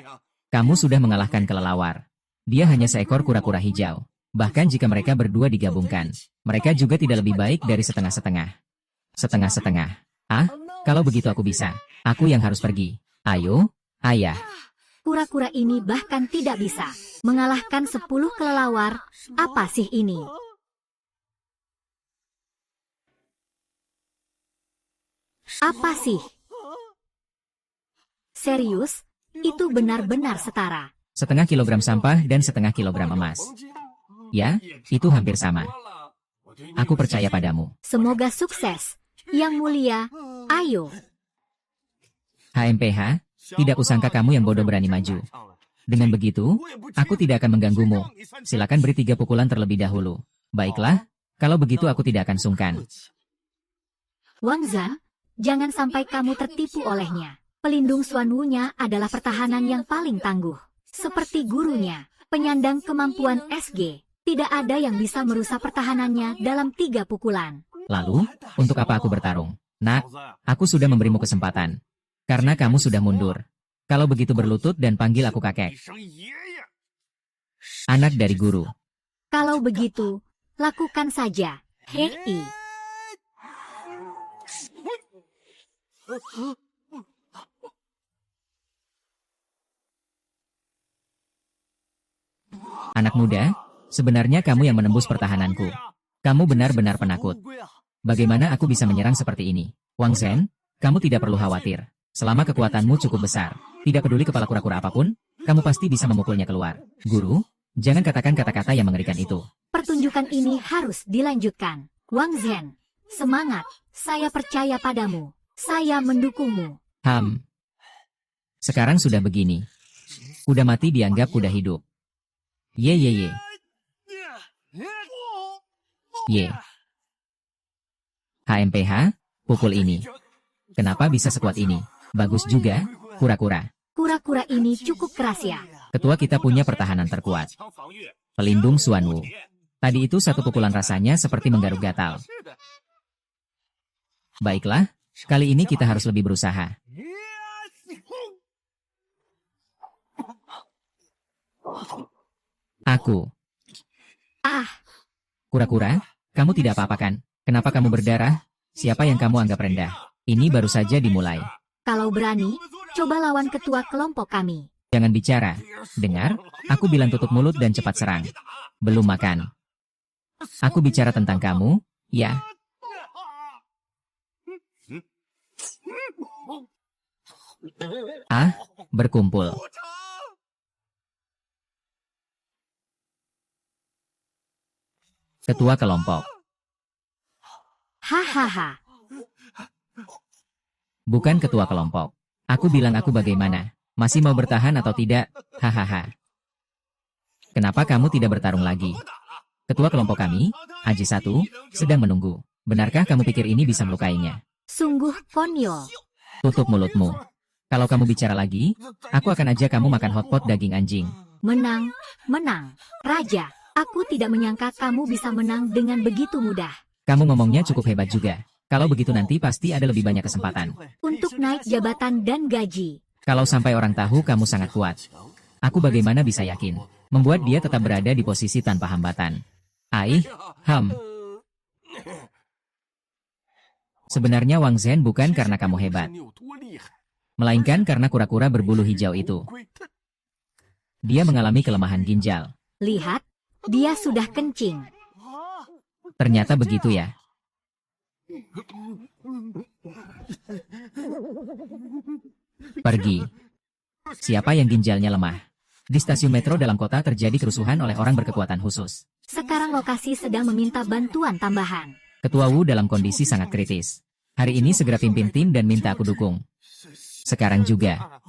Kamu sudah mengalahkan kelelawar. Dia hanya seekor kura-kura hijau. Bahkan jika mereka berdua digabungkan, mereka juga tidak lebih baik dari setengah-setengah. Setengah-setengah. Kalau begitu aku bisa. Aku yang harus pergi. Ayo, ayah. Kura-kura ini bahkan tidak bisa mengalahkan 10 kelelawar. Apa sih ini? Apa sih? Serius? Itu benar-benar setara. Setengah kilogram sampah dan setengah kilogram emas. Ya, itu hampir sama. Aku percaya padamu. Semoga sukses. Yang mulia, ayo. HMPH, tidak kusangka kamu yang bodoh berani maju. Dengan begitu, aku tidak akan mengganggumu. Silakan beri 3 pukulan terlebih dahulu. Baiklah, kalau begitu aku tidak akan sungkan. Wang Zhen, jangan sampai kamu tertipu olehnya. Pelindung Xuan Wu-nya adalah pertahanan yang paling tangguh. Seperti gurunya, penyandang kemampuan SG. Tidak ada yang bisa merusak pertahanannya dalam 3 pukulan. Lalu, untuk apa aku bertarung? Nak, aku sudah memberimu kesempatan. Karena kamu sudah mundur. Kalau begitu berlutut dan panggil aku kakek. Anak dari guru. Kalau begitu, lakukan saja. Hei. Anak muda, sebenarnya kamu yang menembus pertahananku. Kamu benar-benar penakut. Bagaimana aku bisa menyerang seperti ini? Wang Zhen, kamu tidak perlu khawatir. Selama kekuatanmu cukup besar, tidak peduli kepala kura-kura apapun, kamu pasti bisa memukulnya keluar. Guru, jangan katakan kata-kata yang mengerikan itu. Pertunjukan ini harus dilanjutkan. Wang Zhen, semangat. Saya percaya padamu. Saya mendukungmu. Sekarang sudah begini. Kuda mati dianggap kuda hidup. Ye. HMPH, pukul ini. Kenapa bisa sekuat ini? Bagus juga, kura-kura. Kura-kura ini cukup keras ya. Ketua kita punya pertahanan terkuat. Pelindung Xuanwu. Tadi itu satu pukulan rasanya seperti menggaruk gatal. Baiklah, kali ini kita harus lebih berusaha. Aku. Ah, Kura-kura, kamu tidak apa-apa kan? Kenapa kamu berdarah? Siapa yang kamu anggap rendah? Ini baru saja dimulai. kalau berani, coba lawan ketua kelompok kami. Jangan bicara. Dengar, aku bilang tutup mulut dan cepat serang. Belum makan. Aku bicara tentang kamu, ya. Ah, berkumpul. Ketua kelompok. Hahaha. Bukan ketua kelompok. Aku bilang aku bagaimana? Masih mau bertahan atau tidak? Hahaha. Kenapa kamu tidak bertarung lagi? Ketua kelompok kami, Haji 1, sedang menunggu. Benarkah kamu pikir ini bisa melukainya? Sungguh konyol. Tutup mulutmu. Kalau kamu bicara lagi, aku akan ajak kamu makan hotpot daging anjing. Menang, menang. Raja, aku tidak menyangka kamu bisa menang dengan begitu mudah. Kamu ngomongnya cukup hebat juga. Kalau begitu nanti pasti ada lebih banyak kesempatan. Untuk naik jabatan dan gaji. Kalau sampai orang tahu kamu sangat kuat, aku bagaimana bisa yakin? Membuat dia tetap berada di posisi tanpa hambatan. Ham. Sebenarnya Wang Zhen bukan karena kamu hebat, melainkan karena kura-kura berbulu hijau itu. Dia mengalami kelemahan ginjal. Lihat, dia sudah kencing. Ternyata begitu ya. Pergi. Siapa yang ginjalnya lemah? Di stasiun metro dalam kota terjadi kerusuhan oleh orang berkekuatan khusus. Sekarang lokasi sedang meminta bantuan tambahan. Ketua Wu dalam kondisi sangat kritis. Hari ini segera pimpin tim dan minta aku dukung. Sekarang juga.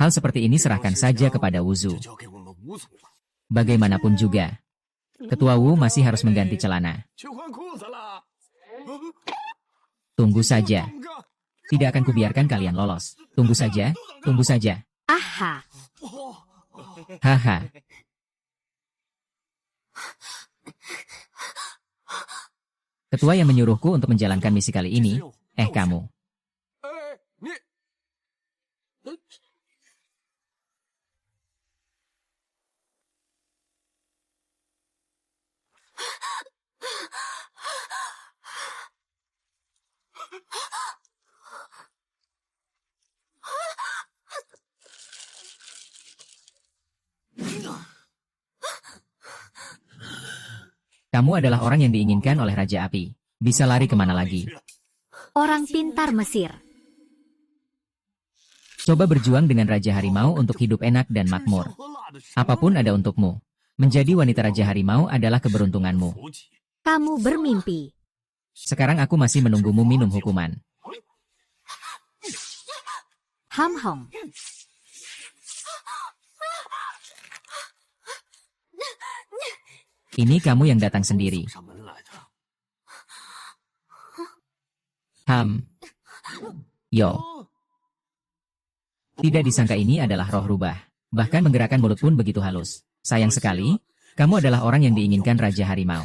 Hal seperti ini serahkan saja kepada Wuzu. Bagaimanapun juga, Ketua Wu masih harus mengganti celana. Tunggu saja. Tidak akan kubiarkan kalian lolos. Tunggu saja, tunggu saja. Aha. Haha. Ketua yang menyuruhku untuk menjalankan misi kali ini, kamu. Kamu adalah orang yang diinginkan oleh Raja Api. Bisa lari kemana lagi? Orang pintar Mesir. Coba berjuang dengan Raja Harimau untuk hidup enak dan makmur. Apapun ada untukmu. Menjadi wanita Raja Harimau adalah keberuntunganmu. Kamu bermimpi. Sekarang aku masih menunggumu minum hukuman. Ham Hong. Ini kamu yang datang sendiri. Yo. Tidak disangka ini adalah roh rubah. Bahkan menggerakkan mulut pun begitu halus. Sayang sekali, kamu adalah orang yang diinginkan Raja Harimau.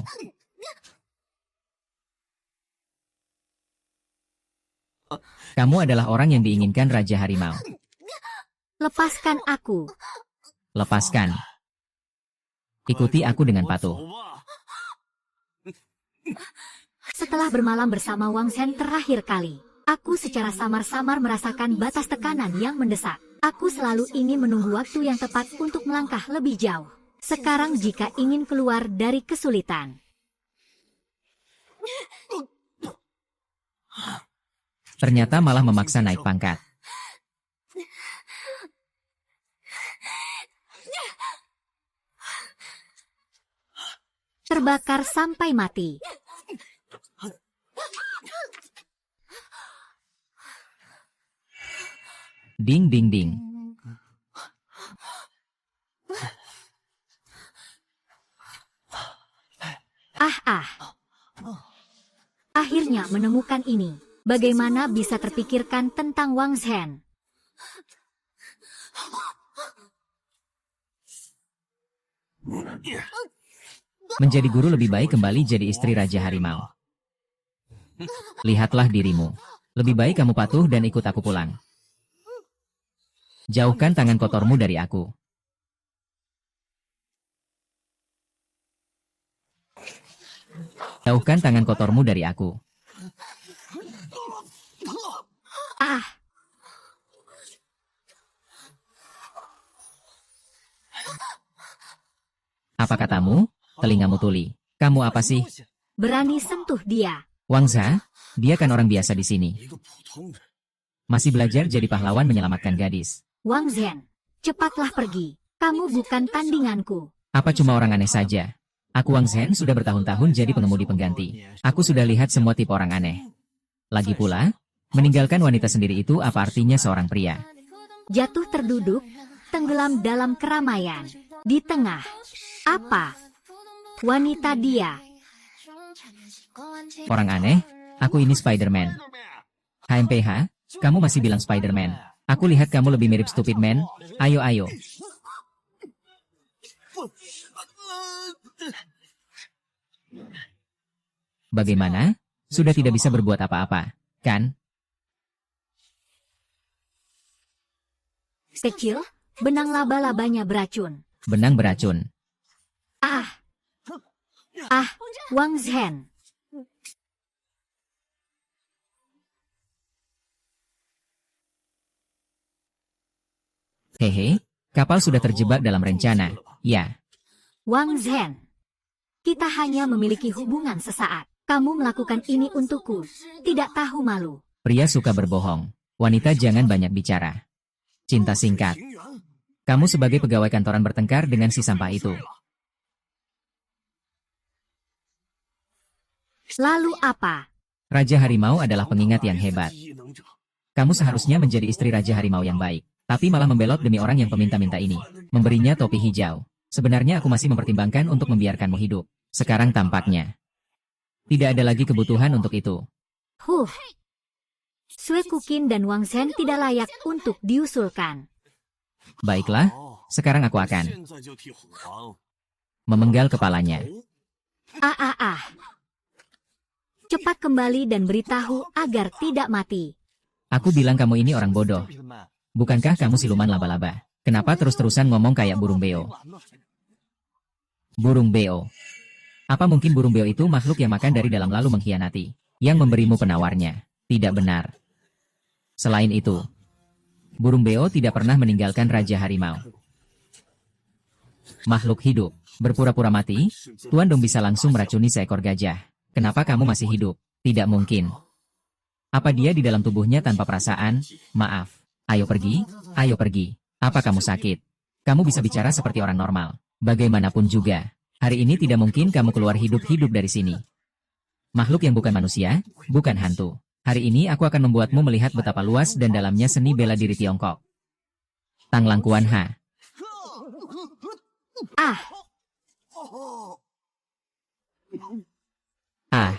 Kamu adalah orang yang diinginkan Raja Harimau. Lepaskan aku. Lepaskan. Ikuti aku dengan patuh. Setelah bermalam bersama Wang Zhen terakhir kali, aku secara samar-samar merasakan batas tekanan yang mendesak. Aku selalu ingin menunggu waktu yang tepat untuk melangkah lebih jauh. Sekarang jika ingin keluar dari kesulitan. Ternyata malah memaksa naik pangkat. Terbakar sampai mati. Ding ding ding. Akhirnya menemukan ini. Bagaimana bisa terpikirkan tentang Wang Zhen? Menjadi guru lebih baik kembali jadi istri Raja Harimau. Lihatlah dirimu. Lebih baik kamu patuh dan ikut aku pulang. Jauhkan tangan kotormu dari aku. Jauhkan tangan kotormu dari aku. Ah! Apa katamu? Telingamu tuli. Kamu apa sih? Berani sentuh dia. Wang Za, dia kan orang biasa di sini. Masih belajar jadi pahlawan menyelamatkan gadis. Wang Zhen, cepatlah pergi. Kamu bukan tandinganku. Apa cuma orang aneh saja? Aku Wang Zhen sudah bertahun-tahun jadi pengemudi pengganti. Aku sudah lihat semua tipe orang aneh. Lagi pula, meninggalkan wanita sendiri itu apa artinya seorang pria? Jatuh terduduk, tenggelam dalam keramaian. Di tengah. Apa? Wanita dia. Orang aneh? Aku ini Spider-Man. HMPH, kamu masih bilang Spider-Man. Aku lihat kamu lebih mirip Stupid Man. Ayo, ayo. Bagaimana? Sudah tidak bisa berbuat apa-apa, kan? Kecil, benang laba-labanya beracun. Benang beracun. Ah! Ah, Wang Zhen. Hehe, kapal sudah terjebak dalam rencana. Ya, Wang Zhen. Kita hanya memiliki hubungan sesaat. Kamu melakukan ini untukku. Tidak tahu malu. pria suka berbohong. Wanita jangan banyak bicara. Cinta singkat. Kamu sebagai pegawai kantoran bertengkar dengan si sampah itu. Lalu apa? Raja Harimau adalah pengingat yang hebat. Kamu seharusnya menjadi istri Raja Harimau yang baik. Tapi malah membelot demi orang yang peminta-minta ini. Memberinya topi hijau. Sebenarnya aku masih mempertimbangkan untuk membiarkanmu hidup. Sekarang tampaknya tidak ada lagi kebutuhan untuk itu. Sue Kukin dan Wang Zhen tidak layak untuk diusulkan. Baiklah, sekarang aku akan memenggal kepalanya. Cepat kembali dan beritahu agar tidak mati. Aku bilang kamu ini orang bodoh. Bukankah kamu siluman laba-laba? Kenapa terus-terusan ngomong kayak burung beo? Burung beo. Apa mungkin burung beo itu makhluk yang makan dari dalam lalu mengkhianati? Yang memberimu penawarnya. Tidak benar. Selain itu, burung beo tidak pernah meninggalkan Raja Harimau. Makhluk hidup, berpura-pura mati, Tuan Dong bisa langsung meracuni seekor gajah. Kenapa kamu masih hidup? Tidak mungkin. Apa dia di dalam tubuhnya tanpa perasaan? Maaf. Ayo pergi, ayo pergi. Apa kamu sakit? Kamu bisa bicara seperti orang normal. Bagaimanapun juga, hari ini tidak mungkin kamu keluar hidup-hidup dari sini. Makhluk yang bukan manusia, bukan hantu. Hari ini aku akan membuatmu melihat betapa luas dan dalamnya seni bela diri Tiongkok. Tang Lang Kuan Ha. Ah! Ah.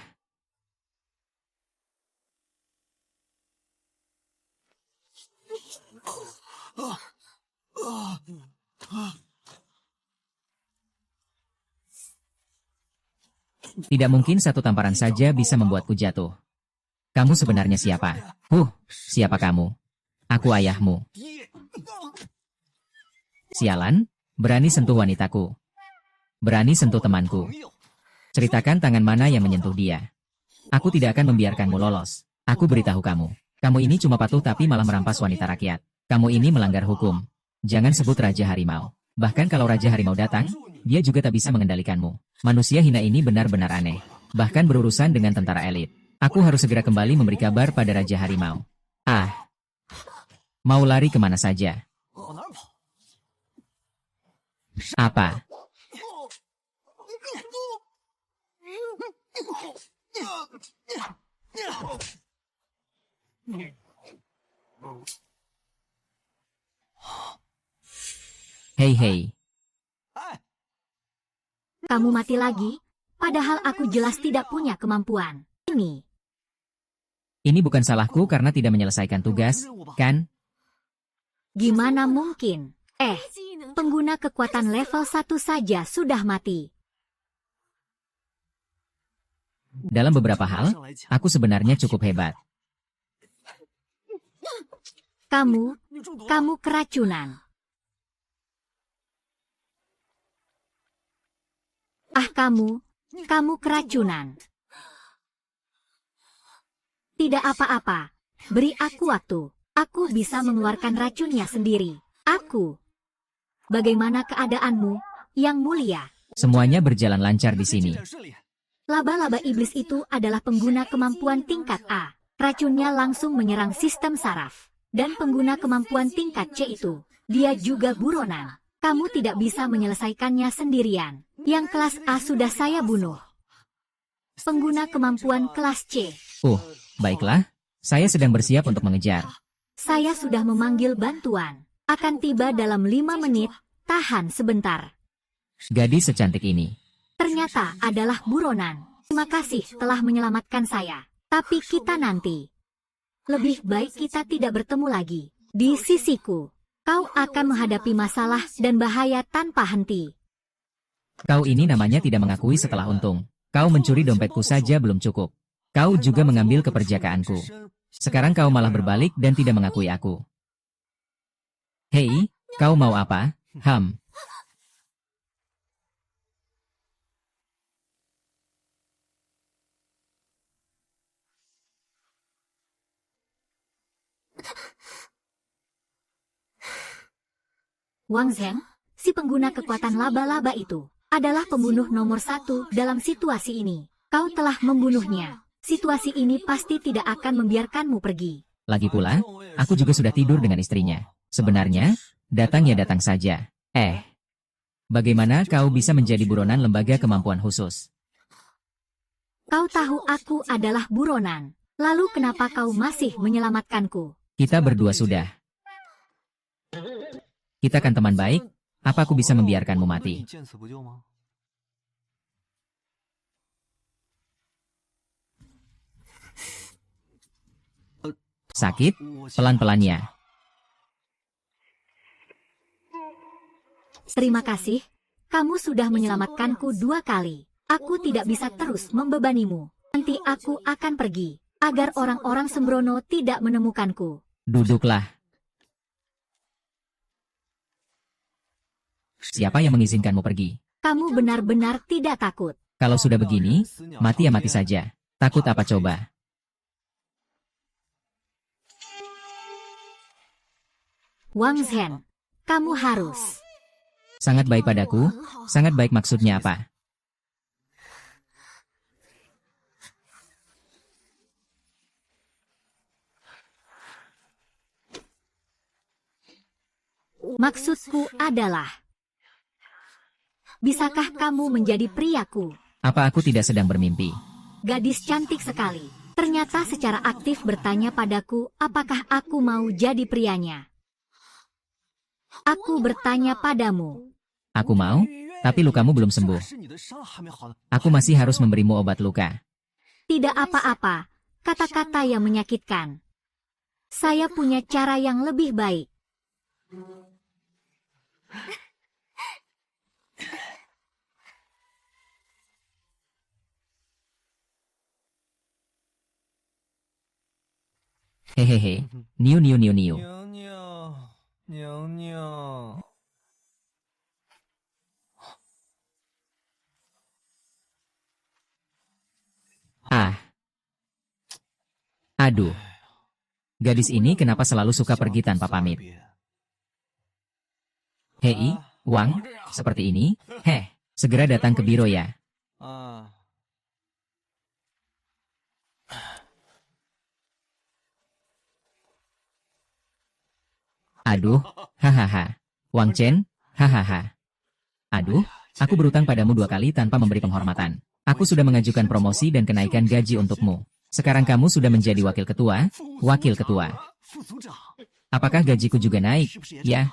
Tidak mungkin satu tamparan saja bisa membuatku jatuh. Kamu sebenarnya siapa? Siapa kamu? Aku ayahmu. Sialan, berani sentuh wanitaku. Berani sentuh temanku. Ceritakan tangan mana yang menyentuh dia. Aku tidak akan membiarkanmu lolos. Aku beritahu kamu. Kamu ini cuma patuh tapi malah merampas wanita rakyat. Kamu ini melanggar hukum. Jangan sebut Raja Harimau. Bahkan kalau Raja Harimau datang, dia juga tak bisa mengendalikanmu. Manusia hina ini benar-benar aneh. Bahkan berurusan dengan tentara elit. Aku harus segera kembali memberi kabar pada Raja Harimau. Ah. Mau lari kemana saja? Apa? Hei. Kamu mati lagi? Padahal aku jelas tidak punya kemampuan. Ini. Ini bukan salahku karena tidak menyelesaikan tugas, kan? Gimana mungkin? Pengguna kekuatan level 1 saja sudah mati. Dalam beberapa hal, aku sebenarnya cukup hebat. Kamu keracunan. Kamu keracunan. Tidak apa-apa. Beri aku waktu. Aku bisa mengeluarkan racunnya sendiri. Bagaimana keadaanmu, Yang Mulia? Semuanya berjalan lancar di sini. Laba-laba iblis itu adalah pengguna kemampuan tingkat A. Racunnya langsung menyerang sistem saraf. Dan pengguna kemampuan tingkat C itu, dia juga buronan. Kamu tidak bisa menyelesaikannya sendirian. Yang kelas A sudah saya bunuh. Pengguna kemampuan kelas C. Baiklah. Saya sedang bersiap untuk mengejar. Saya sudah memanggil bantuan. Akan tiba dalam 5 menit. Tahan sebentar. Gadis secantik ini. Ternyata adalah buronan. Terima kasih telah menyelamatkan saya. Tapi kita nanti. Lebih baik kita tidak bertemu lagi. Di sisiku, kau akan menghadapi masalah dan bahaya tanpa henti. Kau ini namanya tidak mengakui setelah untung. Kau mencuri dompetku saja belum cukup. Kau juga mengambil keperjakaanku. Sekarang kau malah berbalik dan tidak mengakui aku. Hei, kau mau apa? Wang Zheng, si pengguna kekuatan laba-laba itu, adalah pembunuh nomor 1 dalam situasi ini. Kau telah membunuhnya. Situasi ini pasti tidak akan membiarkanmu pergi. Lagi pula, aku juga sudah tidur dengan istrinya. Sebenarnya, datang ya datang saja. Bagaimana kau bisa menjadi buronan lembaga kemampuan khusus? Kau tahu aku adalah buronan. Lalu kenapa kau masih menyelamatkanku? Kita berdua sudah. Kita kan teman baik, apa aku bisa membiarkanmu mati? Sakit? Pelan-pelannya. Terima kasih. Kamu sudah menyelamatkanku 2 kali. Aku tidak bisa terus membebanimu. Nanti aku akan pergi, agar orang-orang sembrono tidak menemukanku. Duduklah. Siapa yang mengizinkanmu pergi? Kamu benar-benar tidak takut. Kalau sudah begini, mati ya mati saja. Takut apa coba? Wang Zhen, kamu harus. Sangat baik padaku, sangat baik maksudnya apa? Maksudku adalah, bisakah kamu menjadi priaku? Apa aku tidak sedang bermimpi? Gadis cantik sekali. Ternyata secara aktif bertanya padaku, apakah aku mau jadi prianya? Aku bertanya padamu. Aku mau, tapi lukamu belum sembuh. Aku masih harus memberimu obat luka. Tidak apa-apa, kata-kata yang menyakitkan. Saya punya cara yang lebih baik. Hehehe, niu. Aduh. Gadis ini kenapa selalu suka pergi tanpa pamit? Hei, Wang, seperti ini? Segera datang ke biro ya. Aduh, hahaha. Wang Chen, hahaha. Aduh, aku berutang padamu 2 kali tanpa memberi penghormatan. Aku sudah mengajukan promosi dan kenaikan gaji untukmu. Sekarang kamu sudah menjadi wakil ketua. Apakah gajiku juga naik? Ya.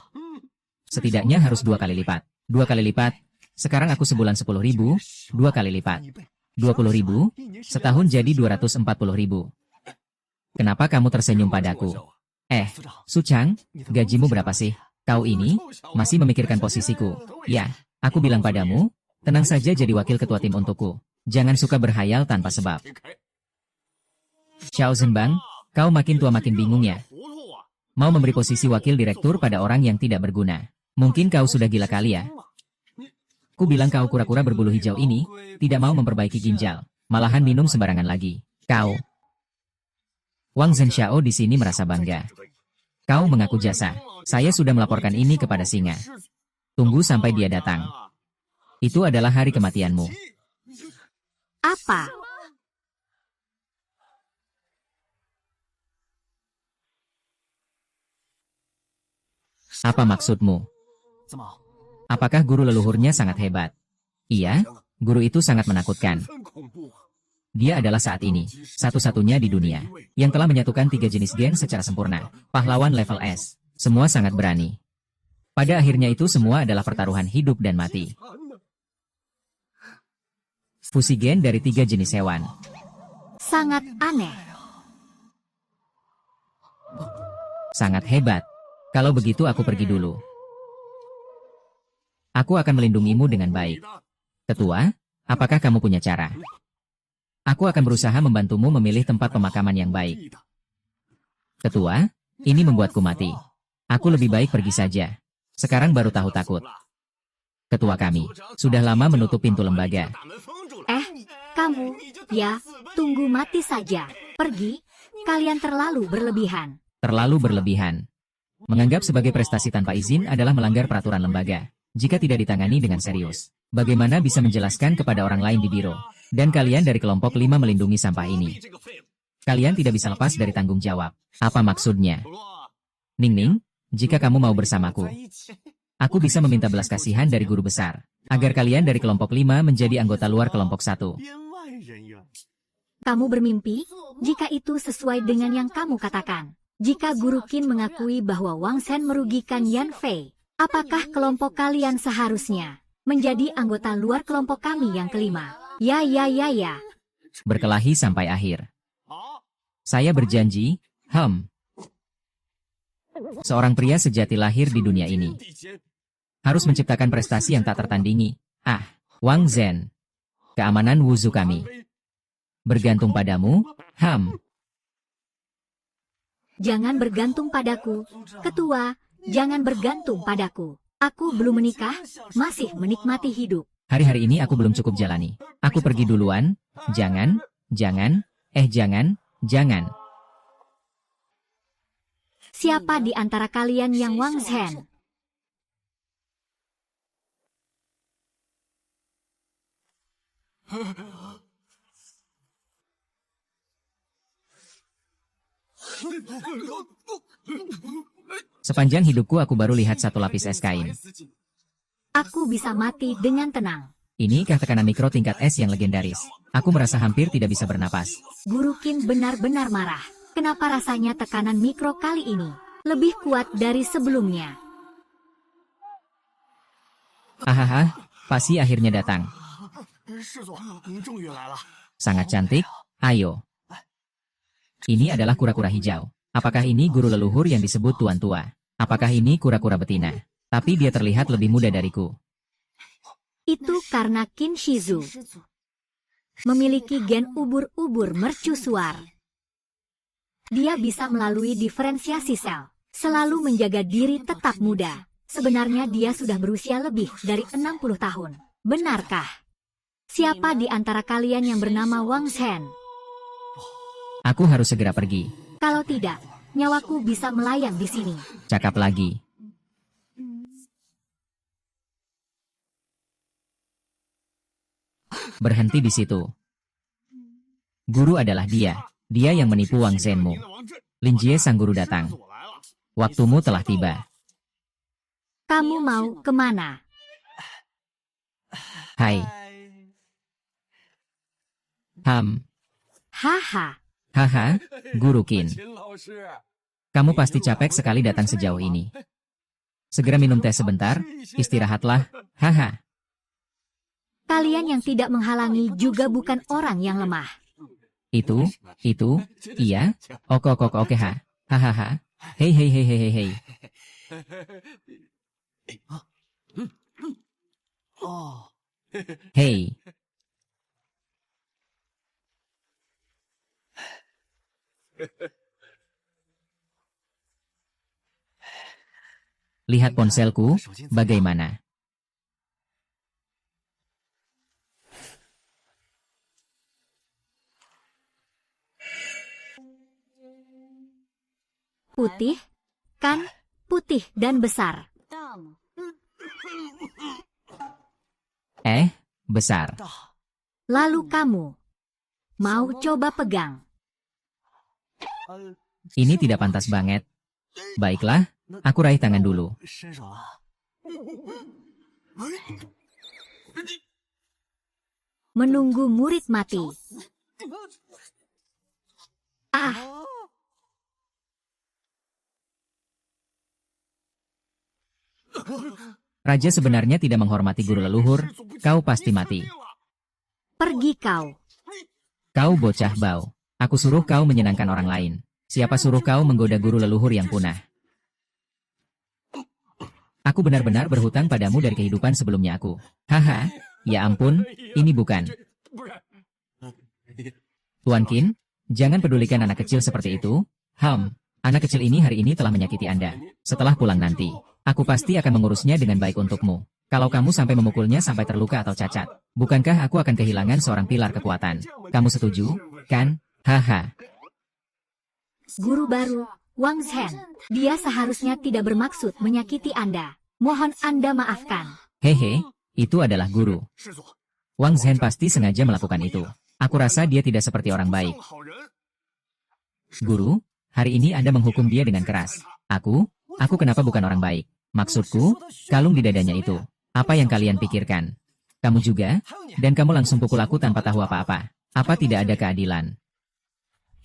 Setidaknya harus 2 kali lipat. 2 kali lipat. Sekarang aku sebulan 10.000, 2 kali lipat. 20.000, setahun jadi 240.000. Kenapa kamu tersenyum padaku? Suchang, gajimu berapa sih? Kau ini masih memikirkan posisiku. Ya, aku bilang padamu, tenang saja jadi wakil ketua tim untukku. Jangan suka berhayal tanpa sebab. Xiao Zhenbang, kau makin tua makin bingung ya. Mau memberi posisi wakil direktur pada orang yang tidak berguna. Mungkin kau sudah gila kali ya. Ku bilang kau kura-kura berbulu hijau ini, tidak mau memperbaiki ginjal. Malahan minum sembarangan lagi. Kau. Wang Zhenxiao di sini merasa bangga. Kau mengaku jasa. Saya sudah melaporkan ini kepada singa. Tunggu sampai dia datang. Itu adalah hari kematianmu. Apa? Apa maksudmu? Apakah guru leluhurnya sangat hebat? Iya, guru itu sangat menakutkan. Dia adalah saat ini, satu-satunya di dunia, yang telah menyatukan 3 jenis gen secara sempurna. Pahlawan level S. Semua sangat berani. Pada akhirnya itu semua adalah pertaruhan hidup dan mati. Fusi gen dari 3 jenis hewan. Sangat aneh. Sangat hebat. Kalau begitu aku pergi dulu. Aku akan melindungimu dengan baik. Ketua, apakah kamu punya cara? Aku akan berusaha membantumu memilih tempat pemakaman yang baik. Ketua, ini membuatku mati. Aku lebih baik pergi saja. Sekarang baru tahu takut. Ketua kami, sudah lama menutup pintu lembaga. Kamu, ya, tunggu mati saja. Pergi, kalian terlalu berlebihan. Terlalu berlebihan. Menganggap sebagai prestasi tanpa izin adalah melanggar peraturan lembaga. Jika tidak ditangani dengan serius, bagaimana bisa menjelaskan kepada orang lain di biro? Dan kalian dari kelompok 5 melindungi sampah ini. Kalian tidak bisa lepas dari tanggung jawab. Apa maksudnya? Ning, jika kamu mau bersamaku, aku bisa meminta belas kasihan dari guru besar, agar kalian dari kelompok 5 menjadi anggota luar kelompok 1. Kamu bermimpi? Jika itu sesuai dengan yang kamu katakan. Jika Guru Qin mengakui bahwa Wang Zhen merugikan Yan Fei, apakah kelompok kalian seharusnya menjadi anggota luar kelompok kami yang kelima? Ya. Berkelahi sampai akhir. Saya berjanji, seorang pria sejati lahir di dunia ini. Harus menciptakan prestasi yang tak tertandingi. Wang Zhen. Keamanan wuzu kami. Bergantung padamu, Jangan bergantung padaku, Ketua, jangan bergantung padaku. Aku belum menikah, masih menikmati hidup. Hari-hari ini aku belum cukup jalani. Aku pergi duluan. Jangan. Siapa di antara kalian yang Wang Zhen? Sepanjang hidupku aku baru lihat satu lapis es kain. Aku bisa mati dengan tenang. Inikah tekanan mikro tingkat es yang legendaris? Aku merasa hampir tidak bisa bernapas. Guru Qin benar-benar marah. Kenapa rasanya tekanan mikro kali ini lebih kuat dari sebelumnya? Pasti akhirnya datang. Sangat cantik, ayo. Ini adalah kura-kura hijau. Apakah ini guru leluhur yang disebut Tuan Tua? Apakah ini kura-kura betina? Tapi dia terlihat lebih muda dariku. Itu karena Qin Shizu memiliki gen ubur-ubur mercusuar. Dia bisa melalui diferensiasi sel, selalu menjaga diri tetap muda. Sebenarnya dia sudah berusia lebih dari 60 tahun. Benarkah? Siapa di antara kalian yang bernama Wang Zhen? Aku harus segera pergi. Kalau tidak, nyawaku bisa melayang di sini. Cakap lagi. Berhenti di situ. Guru adalah dia. Dia yang menipu Wang Zhenmu. Lin Jie sang guru datang. Waktumu telah tiba. Kamu mau kemana? Hai. Haha, Guru Qin. Kamu pasti capek sekali datang sejauh ini. Segera minum teh sebentar, istirahatlah, haha. Kalian yang tidak menghalangi juga bukan orang yang lemah. Iya. Oke ha. Hahaha. Hei hei hei hei hei hei. Hei. Lihat ponselku, bagaimana? Putih, kan? Putih dan besar. Besar. Lalu kamu mau coba pegang? Ini tidak pantas banget. Baiklah, aku raih tangan dulu. Menunggu murid mati. Raja sebenarnya tidak menghormati guru leluhur, kau pasti mati. Pergi kau. Kau bocah bau. Aku suruh kau menyenangkan orang lain. Siapa suruh kau menggoda guru leluhur yang punah? Aku benar-benar berhutang padamu dari kehidupan sebelumnya aku. Haha, ya ampun, ini bukan. Tuan Qin, jangan pedulikan anak kecil seperti itu. Anak kecil ini hari ini telah menyakiti Anda. Setelah pulang nanti, aku pasti akan mengurusnya dengan baik untukmu. Kalau kamu sampai memukulnya sampai terluka atau cacat, bukankah aku akan kehilangan seorang pilar kekuatan? Kamu setuju, kan? Haha. Guru baru, Wang Zhen. Dia seharusnya tidak bermaksud menyakiti Anda. Mohon Anda maafkan. Hehe, itu adalah guru. Wang Zhen pasti sengaja melakukan itu. Aku rasa dia tidak seperti orang baik. Guru, hari ini Anda menghukum dia dengan keras. Aku kenapa bukan orang baik? Maksudku, kalung di dadanya itu. Apa yang kalian pikirkan? Kamu juga? Dan kamu langsung pukul aku tanpa tahu apa-apa. Apa tidak ada keadilan?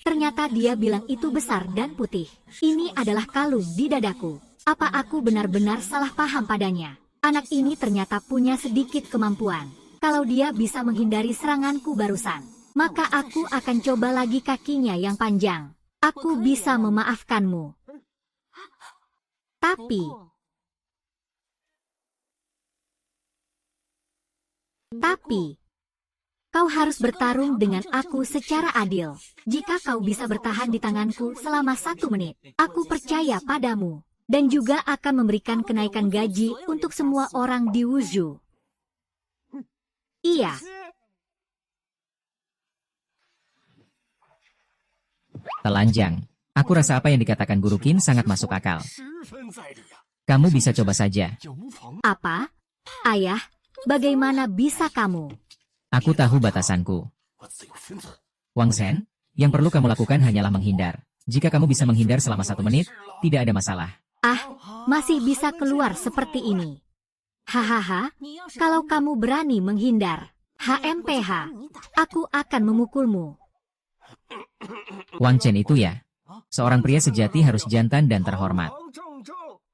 Ternyata dia bilang itu besar dan putih. Ini adalah kalung di dadaku. Apa aku benar-benar salah paham padanya? Anak ini ternyata punya sedikit kemampuan. Kalau dia bisa menghindari seranganku barusan, maka aku akan coba lagi kakinya yang panjang. Aku bisa memaafkanmu. Tapi, kau harus bertarung dengan aku secara adil. Jika kau bisa bertahan di tanganku selama 1 menit, aku percaya padamu. Dan juga akan memberikan kenaikan gaji untuk semua orang di Wuzhou. Iya. Telanjang. Aku rasa apa yang dikatakan Guru Qin sangat masuk akal. Kamu bisa coba saja. Apa? Ayah, bagaimana bisa kamu? Aku tahu batasanku. Wang Zhen, yang perlu kamu lakukan hanyalah menghindar. Jika kamu bisa menghindar selama 1 menit, tidak ada masalah. Masih bisa keluar seperti ini. Hahaha, kalau kamu berani menghindar, HMPH, aku akan memukulmu. Wang Chen itu ya? Seorang pria sejati harus jantan dan terhormat.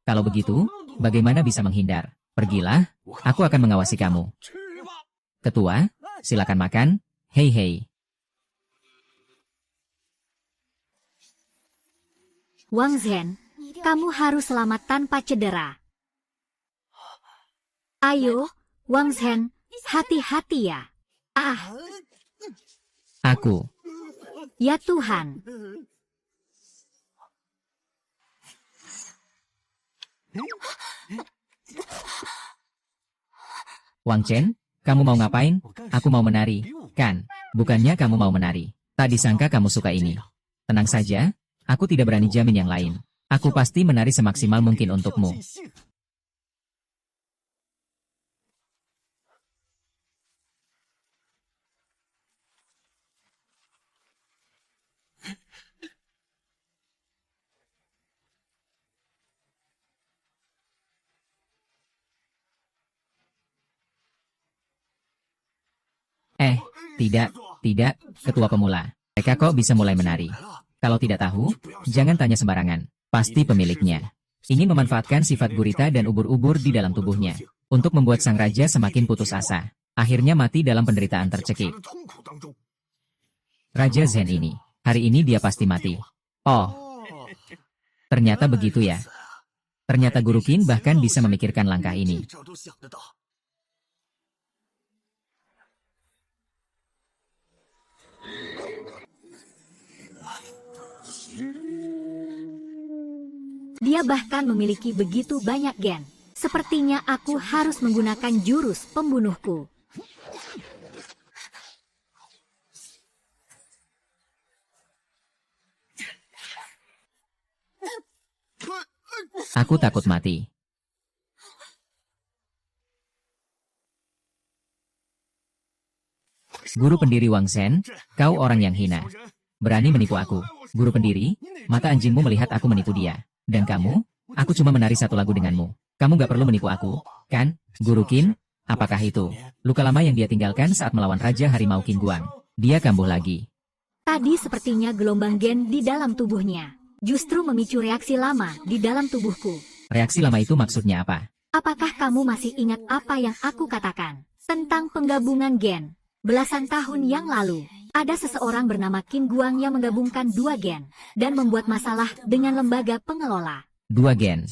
Kalau begitu, bagaimana bisa menghindar? Pergilah, aku akan mengawasi kamu. Ketua, silakan makan. Hei hei. Wang Zhen, kamu harus selamat tanpa cedera. Ayo, Wang Zhen, hati-hati ya. Aku. Ya Tuhan. Wang Chen, kamu mau ngapain? Aku mau menari, kan? Bukannya kamu mau menari. Tak disangka kamu suka ini. Tenang saja, aku tidak berani jamin yang lain. Aku pasti menari semaksimal mungkin untukmu. Tidak, ketua pemula. Mereka kok bisa mulai menari? Kalau tidak tahu, jangan tanya sembarangan. Pasti pemiliknya. Ini memanfaatkan sifat gurita dan ubur-ubur di dalam tubuhnya. Untuk membuat sang raja semakin putus asa. Akhirnya mati dalam penderitaan tercekik. Raja Zen ini, hari ini dia pasti mati. Oh, ternyata begitu ya. Ternyata Guru Qin bahkan bisa memikirkan langkah ini. Dia bahkan memiliki begitu banyak gen. Sepertinya aku harus menggunakan jurus pembunuhku. Aku takut mati. Guru pendiri Wang Shen, kau orang yang hina. Berani menipu aku. Guru pendiri, mata anjingmu melihat aku menipu dia. Dan kamu? Aku cuma menari satu lagu denganmu. Kamu gak perlu menipu aku, kan? Guru Qin, apakah itu? Luka lama yang dia tinggalkan saat melawan Raja Harimau Qin Guang. Dia kambuh lagi. Tadi sepertinya gelombang gen di dalam tubuhnya justru memicu reaksi lama di dalam tubuhku. Reaksi lama itu maksudnya apa? Apakah kamu masih ingat apa yang aku katakan tentang penggabungan gen? Belasan tahun yang lalu, ada seseorang bernama Qin Guang yang menggabungkan dua gen dan membuat masalah dengan lembaga pengelola. Dua gen.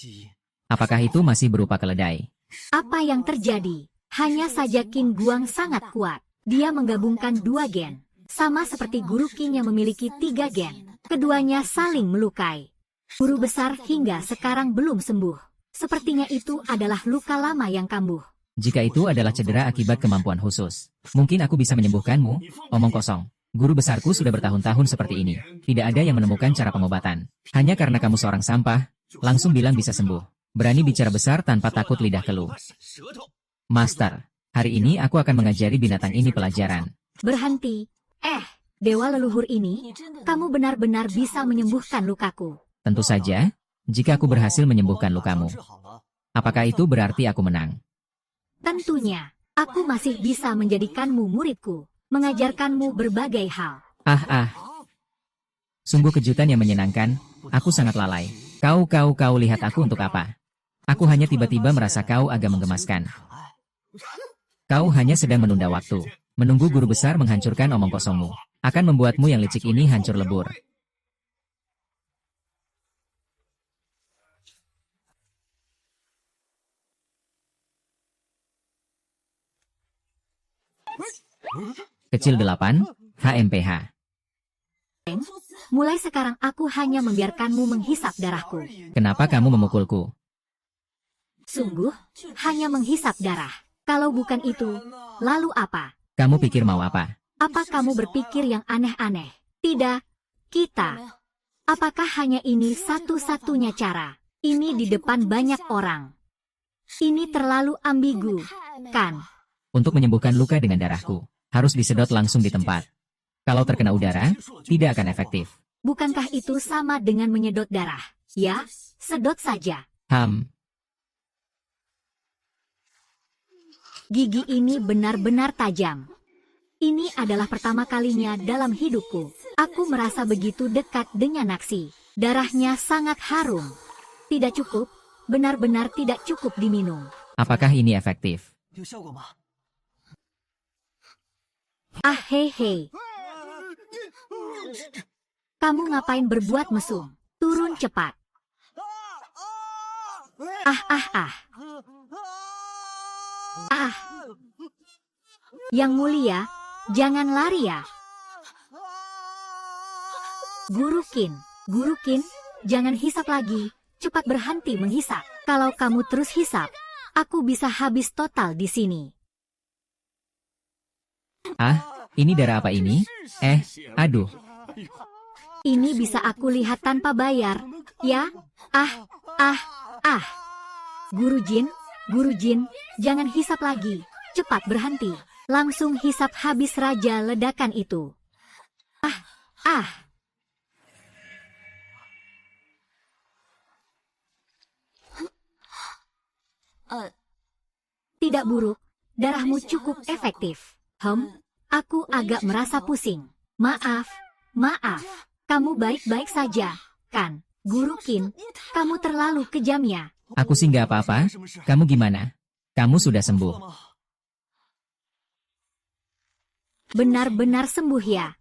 Apakah itu masih berupa keledai? Apa yang terjadi? Hanya saja Qin Guang sangat kuat. Dia menggabungkan dua gen. Sama seperti Guru Qin yang memiliki 3 gen. Keduanya saling melukai. Guru besar hingga sekarang belum sembuh. Sepertinya itu adalah luka lama yang kambuh. Jika itu adalah cedera akibat kemampuan khusus, mungkin aku bisa menyembuhkanmu. Omong kosong. Guru besarku sudah bertahun-tahun seperti ini. Tidak ada yang menemukan cara pengobatan. Hanya karena kamu seorang sampah, langsung bilang bisa sembuh. Berani bicara besar tanpa takut lidah keluh. Master, hari ini aku akan mengajari binatang ini pelajaran. Berhenti. Dewa leluhur ini, kamu benar-benar bisa menyembuhkan lukaku. Tentu saja, jika aku berhasil menyembuhkan lukamu. Apakah itu berarti aku menang? Tentunya, aku masih bisa menjadikanmu muridku, mengajarkanmu berbagai hal. Sungguh kejutan yang menyenangkan, aku sangat lalai. Kau lihat aku untuk apa? Aku hanya tiba-tiba merasa kau agak menggemaskan. Kau hanya sedang menunda waktu. Menunggu guru besar menghancurkan omong kosongmu. Akan membuatmu yang licik ini hancur lebur. Kecil 8, HMPH. Mulai sekarang aku hanya membiarkanmu menghisap darahku. Kenapa kamu memukulku? Sungguh, hanya menghisap darah. Kalau bukan itu, lalu apa? Kamu pikir mau apa? Apa kamu berpikir yang aneh-aneh? Tidak, kita. Apakah hanya ini satu-satunya cara? Ini di depan banyak orang. Ini terlalu ambigu, kan? Untuk menyembuhkan luka dengan darahku, harus disedot langsung di tempat. Kalau terkena udara, tidak akan efektif. Bukankah itu sama dengan menyedot darah? Ya, sedot saja. Gigi ini benar-benar tajam. Ini adalah pertama kalinya dalam hidupku. Aku merasa begitu dekat dengan Naxi. Darahnya sangat harum. Tidak cukup, benar-benar tidak cukup diminum. Apakah ini efektif? Hei. Kamu ngapain berbuat mesum? Turun cepat. Yang mulia, jangan lari ya. Guru Qin, jangan hisap lagi. Cepat berhenti menghisap. Kalau kamu terus hisap, aku bisa habis total di sini. Ini darah apa ini? Aduh. Ini bisa aku lihat tanpa bayar. Ya? Guru Jin, jangan hisap lagi. Cepat berhenti. Langsung hisap habis raja ledakan itu. Tidak buruk. Darahmu cukup efektif. Aku agak merasa pusing. Maaf. Kamu baik-baik saja, kan? Guru Qin, kamu terlalu kejam ya. Aku sih nggak apa-apa. Kamu gimana? Kamu sudah sembuh. Benar-benar sembuh ya.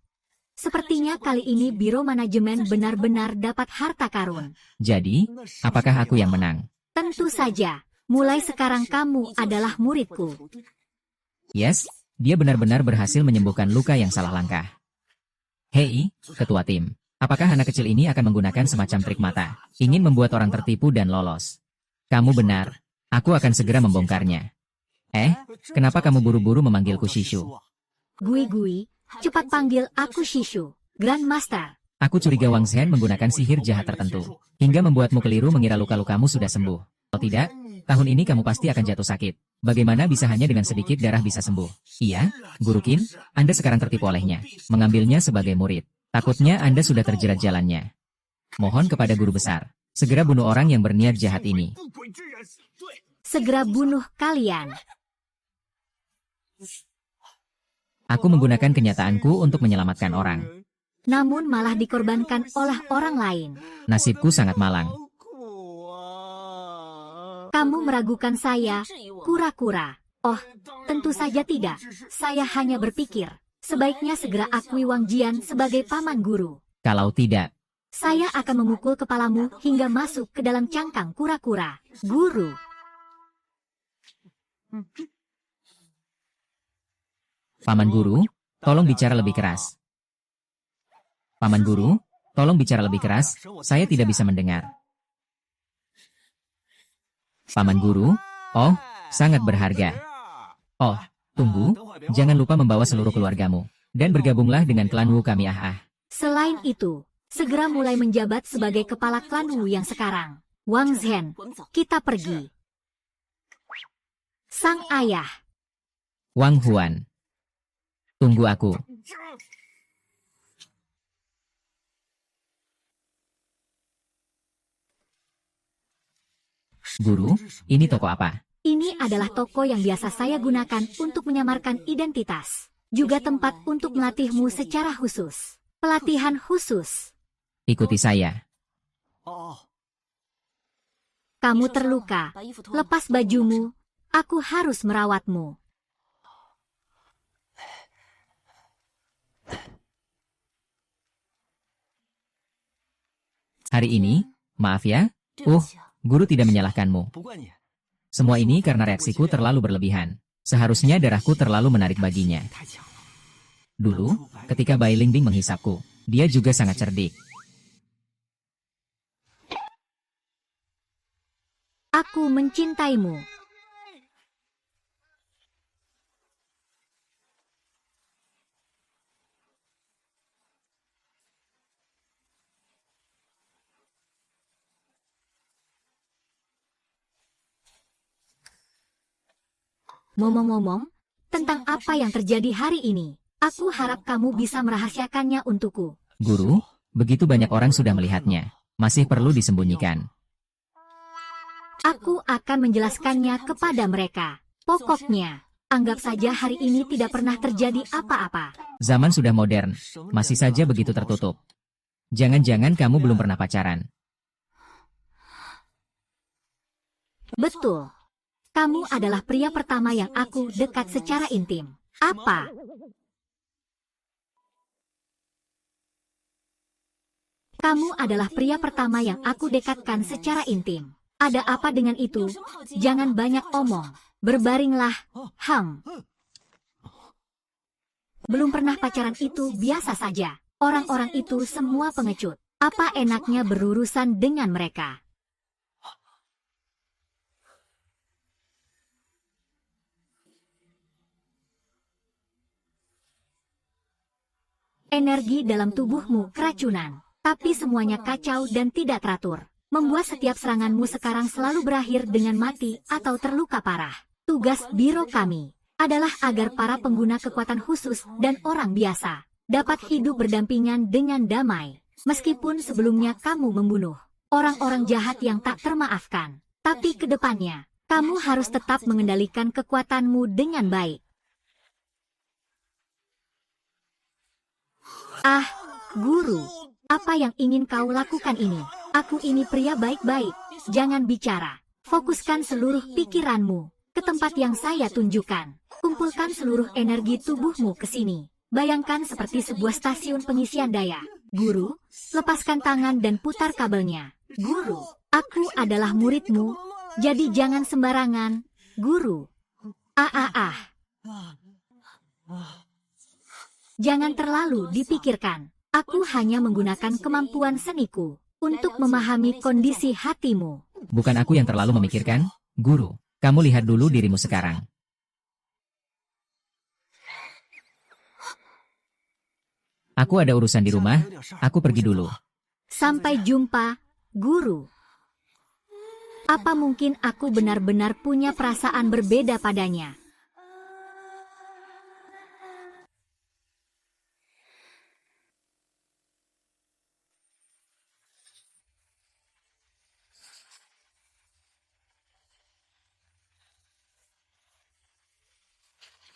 Sepertinya kali ini Biro Manajemen benar-benar dapat harta karun. Jadi, apakah aku yang menang? Tentu saja, mulai sekarang kamu adalah muridku. Yes, dia benar-benar berhasil menyembuhkan luka yang salah langkah. Hei, ketua tim. Apakah anak kecil ini akan menggunakan semacam trik mata? Ingin membuat orang tertipu dan lolos. Kamu benar. Aku akan segera membongkarnya. Kenapa kamu buru-buru memanggilku Shishu? Gui, cepat panggil aku Shishu, Grandmaster. Aku curiga Wang Zhen menggunakan sihir jahat tertentu, hingga membuatmu keliru mengira luka-lukamu sudah sembuh. Kalau tidak, tahun ini kamu pasti akan jatuh sakit. Bagaimana bisa hanya dengan sedikit darah bisa sembuh? Iya, Guru Qin, Anda sekarang tertipu olehnya, mengambilnya sebagai murid. Takutnya Anda sudah terjerat jalannya. Mohon kepada Guru Besar, segera bunuh orang yang berniat jahat ini. Segera bunuh kalian. Aku menggunakan kenyataanku untuk menyelamatkan orang. Namun malah dikorbankan oleh orang lain. Nasibku sangat malang. Kamu meragukan saya, kura-kura. Oh, tentu saja tidak. Saya hanya berpikir, sebaiknya segera akui Wang Jian sebagai paman guru. Kalau tidak, saya akan memukul kepalamu hingga masuk ke dalam cangkang kura-kura. Guru. Paman Guru, tolong bicara lebih keras. Paman Guru, tolong bicara lebih keras, saya tidak bisa mendengar. Paman Guru, oh, sangat berharga. Oh, tunggu, jangan lupa membawa seluruh keluargamu, dan bergabunglah dengan klan Wu kami Selain itu, segera mulai menjabat sebagai kepala klan Wu yang sekarang. Wang Zhen, kita pergi. Sang ayah. Wang Huan. Tunggu aku. Guru, ini toko apa? Ini adalah toko yang biasa saya gunakan untuk menyamarkan identitas. Juga tempat untuk melatihmu secara khusus. Pelatihan khusus. Ikuti saya. Kamu terluka. Lepas bajumu. Aku harus merawatmu. Hari ini, maaf ya, Guru tidak menyalahkanmu. Semua ini karena reaksiku terlalu berlebihan. Seharusnya darahku terlalu menarik baginya. Dulu, ketika Bai Lingbing menghisapku, dia juga sangat cerdik. Aku mencintaimu. Ngomong-ngomong, tentang apa yang terjadi hari ini, aku harap kamu bisa merahasiakannya untukku. Guru, begitu banyak orang sudah melihatnya. Masih perlu disembunyikan. Aku akan menjelaskannya kepada mereka. Pokoknya, anggap saja hari ini tidak pernah terjadi apa-apa. Zaman sudah modern, masih saja begitu tertutup. Jangan-jangan kamu belum pernah pacaran. Betul. Kamu adalah pria pertama yang aku dekat secara intim. Apa? Kamu adalah pria pertama yang aku dekatkan secara intim. Ada apa dengan itu? Jangan banyak omong. Berbaringlah. Belum pernah pacaran itu biasa saja. Orang-orang itu semua pengecut. Apa enaknya berurusan dengan mereka? Energi dalam tubuhmu keracunan, tapi semuanya kacau dan tidak teratur. Membuat setiap seranganmu sekarang selalu berakhir dengan mati atau terluka parah. Tugas biro kami adalah agar para pengguna kekuatan khusus dan orang biasa dapat hidup berdampingan dengan damai. Meskipun sebelumnya kamu membunuh orang-orang jahat yang tak termaafkan, tapi ke depannya, kamu harus tetap mengendalikan kekuatanmu dengan baik. Ah, guru, apa yang ingin kau lakukan ini? Aku ini pria baik-baik, jangan bicara. Fokuskan seluruh pikiranmu ke tempat yang saya tunjukkan. Kumpulkan seluruh energi tubuhmu ke sini. Bayangkan seperti sebuah stasiun pengisian daya. Guru, lepaskan tangan dan putar kabelnya. Guru, aku adalah muridmu, jadi jangan sembarangan. Guru. Jangan terlalu dipikirkan. Aku hanya menggunakan kemampuan seniku untuk memahami kondisi hatimu. Bukan aku yang terlalu memikirkan, Guru. Kamu lihat dulu dirimu sekarang. Aku ada urusan di rumah, aku pergi dulu. Sampai jumpa, Guru. Apa mungkin aku benar-benar punya perasaan berbeda padanya?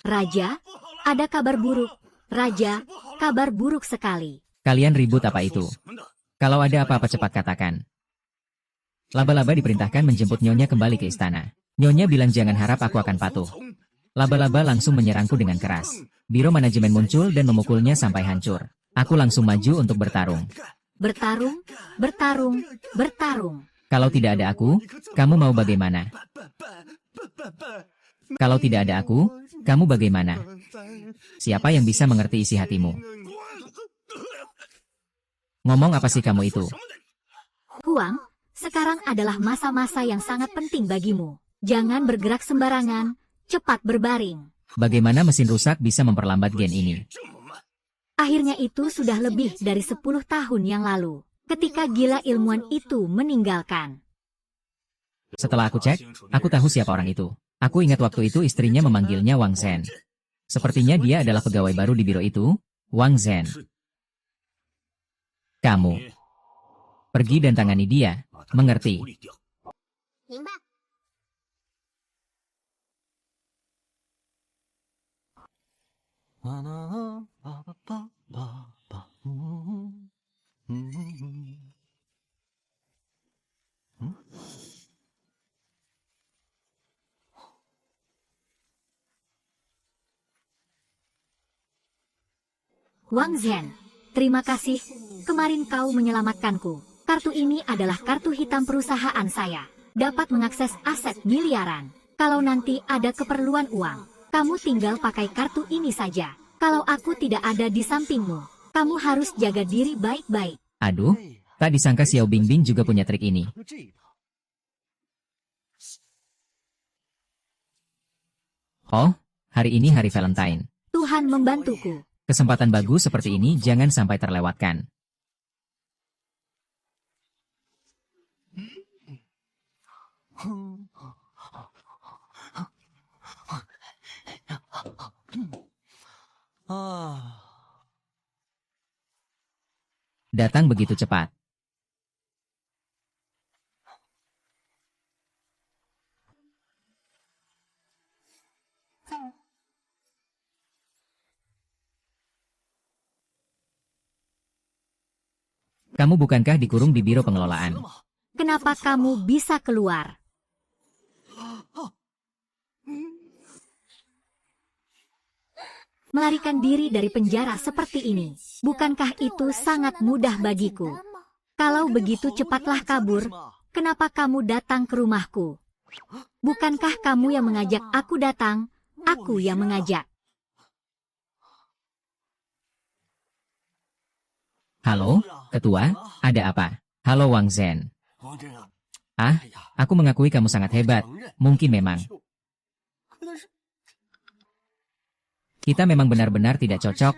Raja, ada kabar buruk. Raja, kabar buruk sekali. Kalian ribut apa itu? Kalau ada apa-apa cepat katakan. Laba-laba diperintahkan menjemput Nyonya kembali ke istana. Nyonya bilang jangan harap aku akan patuh. Laba-laba langsung menyerangku dengan keras. Biro manajemen muncul dan memukulnya sampai hancur. Aku langsung maju untuk bertarung. Bertarung, bertarung, bertarung. Kalau tidak ada aku, kamu mau bagaimana? Kalau tidak ada aku, kamu bagaimana? Siapa yang bisa mengerti isi hatimu? Ngomong apa sih kamu itu? Huang, sekarang adalah masa-masa yang sangat penting bagimu. Jangan bergerak sembarangan, cepat berbaring. Bagaimana mesin rusak bisa memperlambat gen ini? Akhirnya itu sudah lebih dari 10 tahun yang lalu, ketika gila ilmuwan itu meninggalkan. Setelah aku cek, aku tahu siapa orang itu. Aku ingat waktu itu istrinya memanggilnya Wang Zhen. Sepertinya dia adalah pegawai baru di biro itu, Wang Zhen. Kamu pergi dan tangani dia, mengerti? Wang Zhen, terima kasih. Kemarin kau menyelamatkanku. Kartu ini adalah kartu hitam perusahaan saya. Dapat mengakses aset miliaran. Kalau nanti ada keperluan uang, kamu tinggal pakai kartu ini saja. Kalau aku tidak ada di sampingmu, kamu harus jaga diri baik-baik. Aduh, tak disangka Xiao Bingbing juga punya trik ini. Oh, hari ini hari Valentine. Tuhan membantuku. Kesempatan bagus seperti ini jangan sampai terlewatkan. Datang begitu cepat. Kamu bukankah dikurung di biro pengelolaan? Kenapa kamu bisa keluar? Melarikan diri dari penjara seperti ini, bukankah itu sangat mudah bagiku? Kalau begitu cepatlah kabur, kenapa kamu datang ke rumahku? Bukankah kamu yang mengajak aku datang, aku yang mengajak? Halo, Ketua, ada apa? Halo Wang Zhen. Ah, aku mengakui kamu sangat hebat. Mungkin memang. Kita memang benar-benar tidak cocok.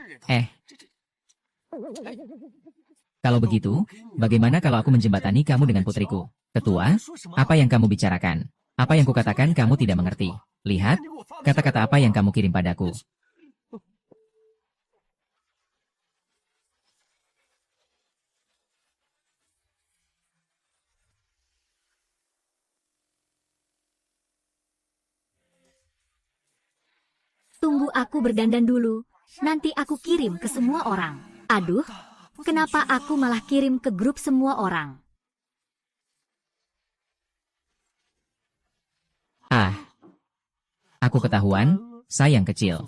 Kalau begitu, bagaimana kalau aku menjembatani kamu dengan putriku? Ketua, apa yang kamu bicarakan? Apa yang kukatakan kamu tidak mengerti. Lihat, kata-kata apa yang kamu kirim padaku. Tunggu aku berdandan dulu, nanti aku kirim ke semua orang. Aduh, kenapa aku malah kirim ke grup semua orang? Ah, aku ketahuan, sayang kecil.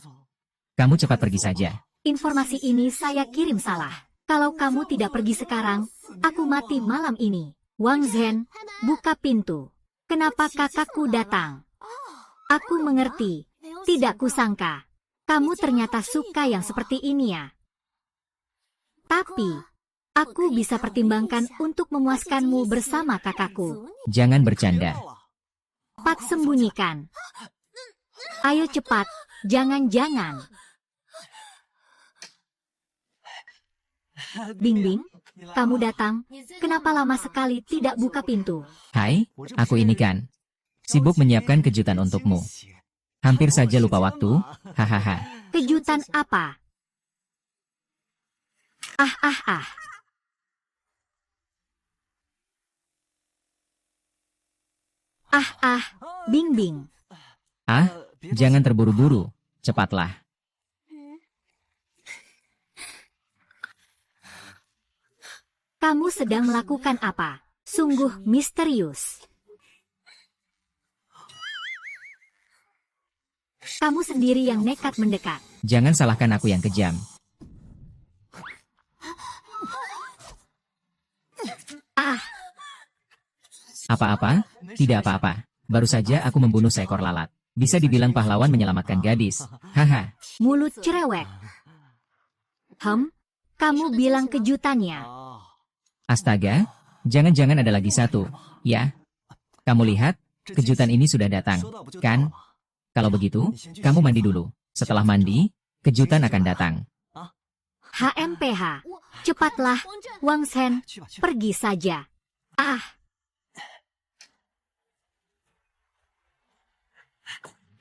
Kamu cepat pergi saja. Informasi ini saya kirim salah. Kalau kamu tidak pergi sekarang, aku mati malam ini. Wang Zhen, buka pintu. Kenapa kakakku datang? Aku mengerti. Tidak kusangka. Kamu ternyata suka yang seperti ini ya. Tapi, aku bisa pertimbangkan untuk memuaskanmu bersama kakakku. Jangan bercanda. Cepat sembunyikan. Ayo cepat, jangan-jangan. Bingbing, kamu datang. Kenapa lama sekali tidak buka pintu? Hai, aku ini kan. Sibuk menyiapkan kejutan untukmu. Hampir saja lupa waktu. Hahaha. Kejutan apa? Ah. Bingbing. Jangan terburu-buru. Cepatlah. Kamu sedang melakukan apa? Sungguh misterius. Kamu sendiri yang nekat mendekat. Jangan salahkan aku yang kejam. Apa-apa? Tidak apa-apa. Baru saja aku membunuh seekor lalat. Bisa dibilang pahlawan menyelamatkan gadis. Haha. Mulut cerewet. Kamu bilang kejutannya. Astaga, jangan-jangan ada lagi satu. Ya, kamu lihat, kejutan ini sudah datang, kan? Kalau begitu, kamu mandi dulu. Setelah mandi, kejutan akan datang. HMPH, cepatlah, Wang Zhen, pergi saja.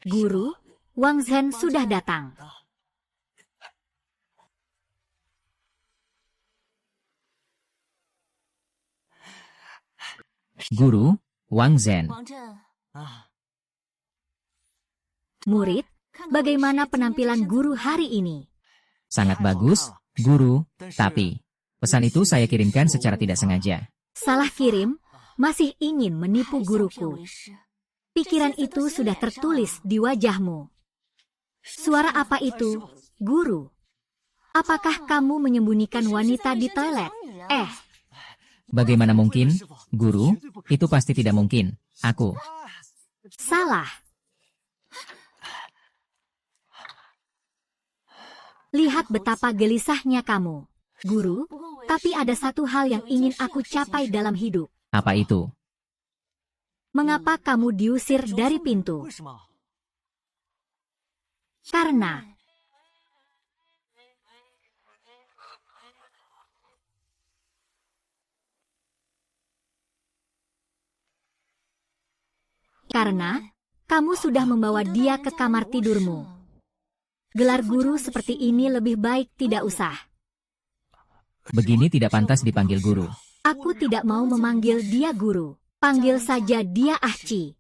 Guru, Wang Zhen sudah datang. Guru, Wang Zhen. Murid, bagaimana penampilan guru hari ini? Sangat bagus, guru, tapi pesan itu saya kirimkan secara tidak sengaja. Salah kirim, masih ingin menipu guruku. Pikiran itu sudah tertulis di wajahmu. Suara apa itu, guru? Apakah kamu menyembunyikan wanita di toilet? Bagaimana mungkin, guru? Itu pasti tidak mungkin. Aku. Salah. Lihat betapa gelisahnya kamu, guru. Tapi ada satu hal yang ingin aku capai dalam hidup. Apa itu? Mengapa kamu diusir dari pintu? Karena kamu sudah membawa dia ke kamar tidurmu. Gelar guru seperti ini lebih baik tidak usah. Begini tidak pantas dipanggil guru. Aku tidak mau memanggil dia guru. Panggil saja dia Ahci.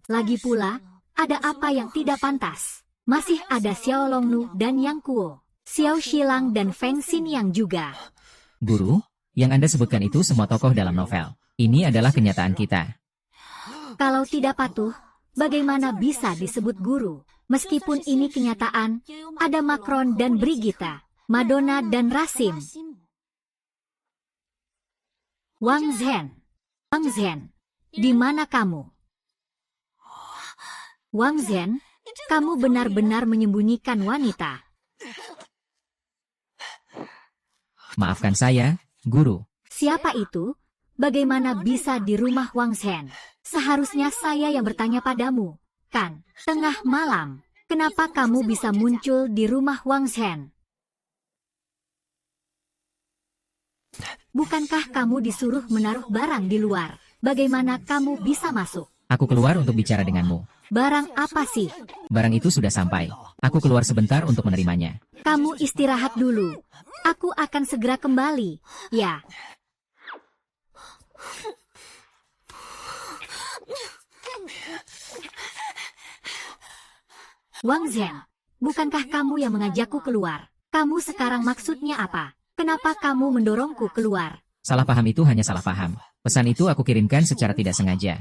Lagi pula, ada apa yang tidak pantas? Masih ada Xiao Longnu dan Yang Kuo, Xiao Shilang dan Feng Xingyang juga. Guru, yang Anda sebutkan itu semua tokoh dalam novel. Ini adalah kenyataan kita. Kalau tidak patuh, bagaimana bisa disebut guru? Meskipun ini kenyataan, ada Macron dan Brigitte, Madonna dan Rasim. Wang Zhen, di mana kamu? Wang Zhen, kamu benar-benar menyembunyikan wanita. Maafkan saya, guru. Siapa itu? Bagaimana bisa di rumah Wang Zhen? Seharusnya saya yang bertanya padamu, kan? Tengah malam, kenapa kamu bisa muncul di rumah Wang Zhen? Bukankah kamu disuruh menaruh barang di luar? Bagaimana kamu bisa masuk? Aku keluar untuk bicara denganmu. Barang apa sih? Barang itu sudah sampai. Aku keluar sebentar untuk menerimanya. Kamu istirahat dulu. Aku akan segera kembali. Ya. Wang Zhen, bukankah kamu yang mengajakku keluar? Kamu sekarang maksudnya apa? Kenapa kamu mendorongku keluar? Salah paham itu hanya salah paham. Pesan itu aku kirimkan secara tidak sengaja.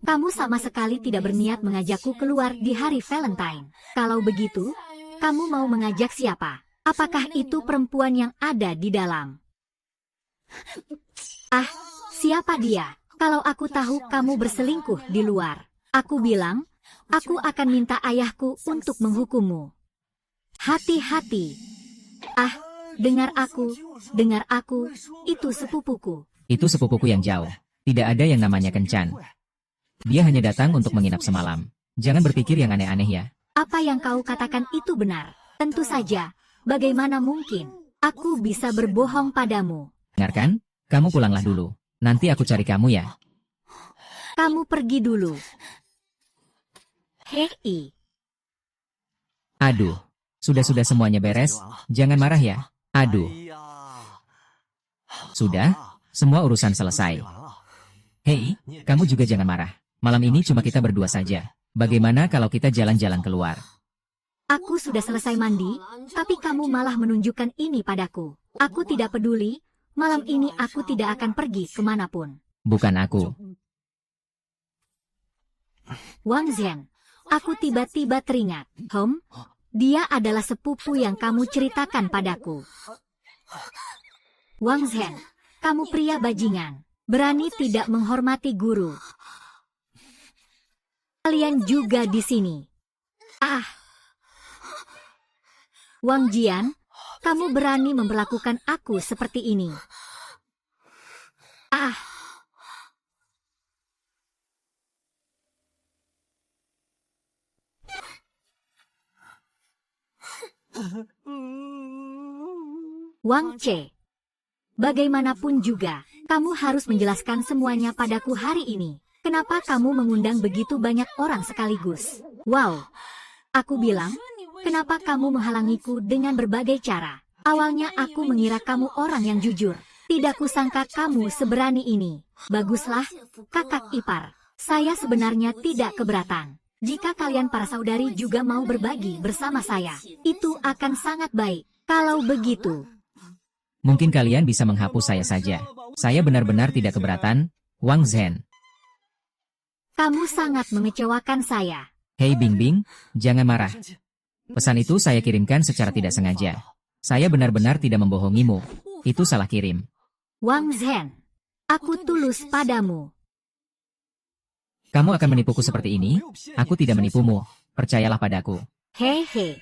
Kamu sama sekali tidak berniat mengajakku keluar di hari Valentine. Kalau begitu, kamu mau mengajak siapa? Apakah itu perempuan yang ada di dalam? Ah, siapa dia? Kalau aku tahu kamu berselingkuh di luar, aku bilang, aku akan minta ayahku untuk menghukummu. Hati-hati. Ah, dengar aku, itu sepupuku. Itu sepupuku yang jauh. Tidak ada yang namanya kencan. Dia hanya datang untuk menginap semalam. Jangan berpikir yang aneh-aneh ya. Apa yang kau katakan itu benar. Tentu saja, bagaimana mungkin aku bisa berbohong padamu? Dengarkan, kamu pulanglah dulu. Nanti aku cari kamu ya. Kamu pergi dulu. Hei. Aduh, sudah semuanya beres. Jangan marah ya. Aduh. Sudah, semua urusan selesai. Hei, kamu juga jangan marah. Malam ini cuma kita berdua saja. Bagaimana kalau kita jalan-jalan keluar? Aku sudah selesai mandi, tapi kamu malah menunjukkan ini padaku. Aku tidak peduli, malam ini aku tidak akan pergi kemanapun. Bukan aku. Wang Zhen, aku tiba-tiba teringat. Dia adalah sepupu yang kamu ceritakan padaku. Wang Zhen, kamu pria bajingan, berani tidak menghormati guru. Kalian juga di sini. Ah. Wang Jian, kamu berani memperlakukan aku seperti ini. Ah. Wang Che, bagaimanapun juga, kamu harus menjelaskan semuanya padaku hari ini. Kenapa kamu mengundang begitu banyak orang sekaligus? Wow, aku bilang, kenapa kamu menghalangiku dengan berbagai cara? Awalnya aku mengira kamu orang yang jujur. Tidak kusangka kamu seberani ini. Baguslah, kakak ipar. Saya sebenarnya tidak keberatan. Jika kalian para saudari juga mau berbagi bersama saya, itu akan sangat baik. Kalau begitu, mungkin kalian bisa menghapus saya saja. Saya benar-benar tidak keberatan, Wang Zhen. Kamu sangat mengecewakan saya. Hei Bingbing, jangan marah. Pesan itu saya kirimkan secara tidak sengaja. Saya benar-benar tidak membohongimu. Itu salah kirim. Wang Zhen, aku tulus padamu. Kamu akan menipuku seperti ini? Aku tidak menipumu. Percayalah padaku. Hehe.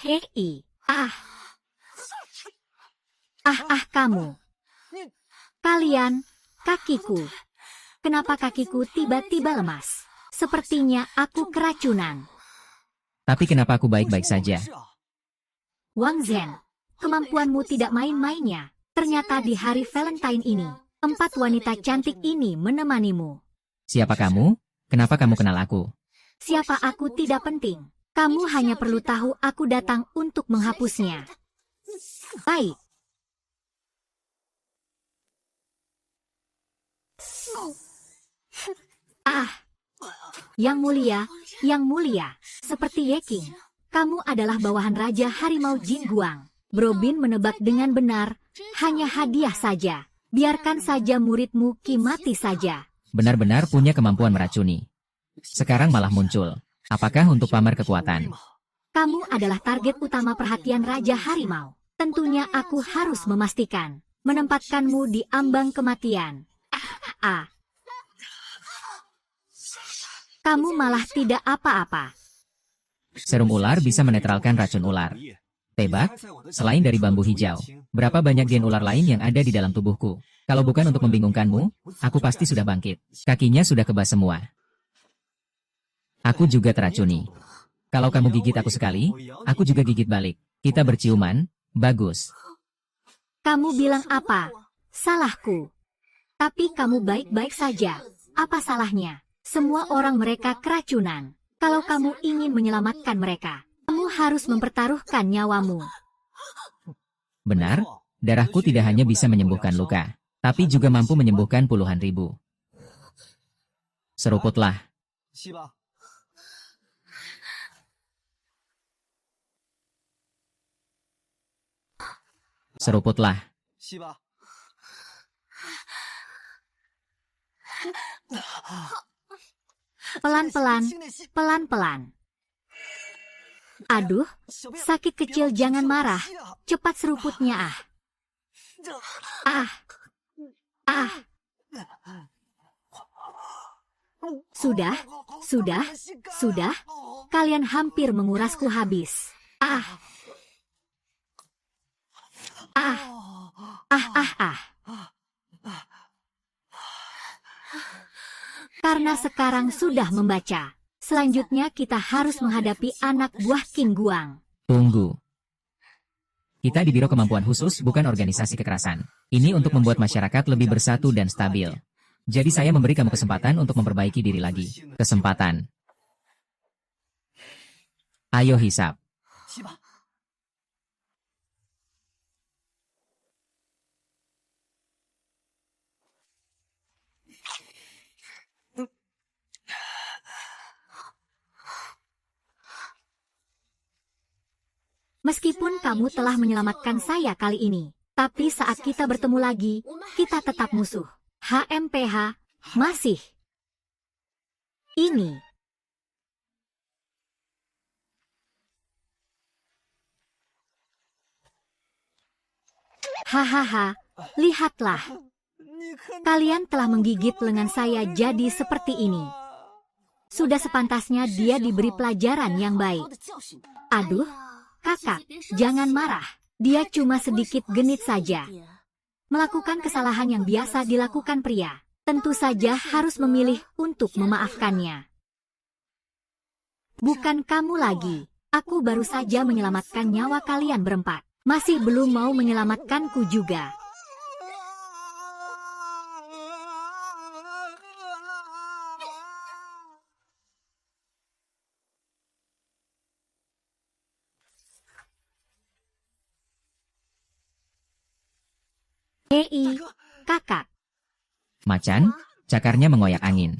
Hei. Ah. Kamu. Kalian, kakiku. Kenapa kakiku tiba-tiba lemas? Sepertinya aku keracunan. Tapi kenapa aku baik-baik saja? Wang Zhen, kemampuanmu tidak main-mainnya. Ternyata di hari Valentine ini, 4 wanita cantik ini menemanimu. Siapa kamu? Kenapa kamu kenal aku? Siapa aku tidak penting. Kamu hanya perlu tahu aku datang untuk menghapusnya. Baik. Ah, yang mulia, seperti Ye King. Kamu adalah bawahan Raja Harimau Jin Guang. Bro Bin menebak dengan benar, hanya hadiah saja. Biarkan saja muridmu Qi mati saja. Benar-benar punya kemampuan meracuni. Sekarang malah muncul. Apakah untuk pamer kekuatan? Kamu adalah target utama perhatian Raja Harimau. Tentunya aku harus memastikan, menempatkanmu di ambang kematian. Kamu malah tidak apa-apa. Serum ular bisa menetralkan racun ular. Tebak, selain dari bambu hijau, berapa banyak gen ular lain yang ada di dalam tubuhku? Kalau bukan untuk membingungkanmu, aku pasti sudah bangkit. Kakinya sudah kebas semua. Aku juga teracuni. Kalau kamu gigit aku sekali, aku juga gigit balik. Kita berciuman, bagus. Kamu bilang apa? Salahku. Tapi kamu baik-baik saja. Apa salahnya? Semua orang mereka keracunan. Kalau kamu ingin menyelamatkan mereka, kamu harus mempertaruhkan nyawamu. Benar, darahku tidak hanya bisa menyembuhkan luka, tapi juga mampu menyembuhkan puluhan ribu. Seruputlah. Seruputlah. Pelan-pelan, pelan-pelan. Aduh, sakit kecil, jangan marah. Cepat seruputnya ah. Ah. Ah. Sudah, sudah, sudah. Kalian hampir mengurasku habis. Ah. Ah. Ah, ah, ah. Karena sekarang sudah membaca. Selanjutnya kita harus menghadapi anak buah King Guang. Tunggu. Kita di Biro Kemampuan Khusus bukan organisasi kekerasan. Ini untuk membuat masyarakat lebih bersatu dan stabil. Jadi saya memberi kamu kesempatan untuk memperbaiki diri lagi. Kesempatan. Ayo hisap. Meskipun kamu telah menyelamatkan saya kali ini, tapi saat kita bertemu lagi, kita tetap musuh. HMPH, masih. Ini. Hahaha, lihatlah. Kalian telah menggigit lengan saya jadi seperti ini. Sudah sepantasnya dia diberi pelajaran yang baik. Aduh. Kakak, jangan marah. Dia cuma sedikit genit saja. Melakukan kesalahan yang biasa dilakukan pria. Tentu saja harus memilih untuk memaafkannya. Bukan kamu lagi. Aku baru saja menyelamatkan nyawa kalian berempat. Masih belum mau menyelamatkanku juga. Hei, kakak. Macan, cakarnya mengoyak angin.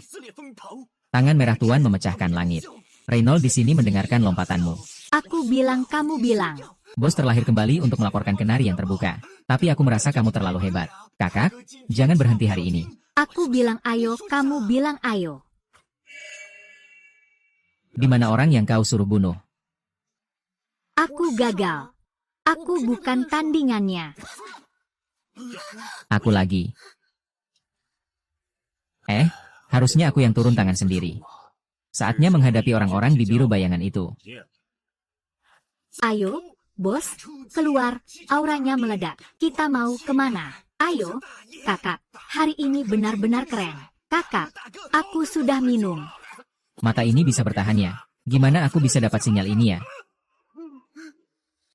Tangan merah tuan memecahkan langit. Reynold di sini mendengarkan lompatanmu. Aku bilang, kamu bilang. Bos terlahir kembali untuk melaporkan kenari yang terbuka. Tapi aku merasa kamu terlalu hebat. Kakak, jangan berhenti hari ini. Aku bilang ayo, kamu bilang ayo. Di mana orang yang kau suruh bunuh? Aku gagal. Aku bukan tandingannya. Aku lagi. Harusnya aku yang turun tangan sendiri. Saatnya menghadapi orang-orang di biru bayangan itu. Ayo, bos, keluar, auranya meledak. Kita mau kemana? Ayo, kakak, hari ini benar-benar keren. Kakak, aku sudah minum. Mata ini bisa bertahan ya? Gimana aku bisa dapat sinyal ini ya?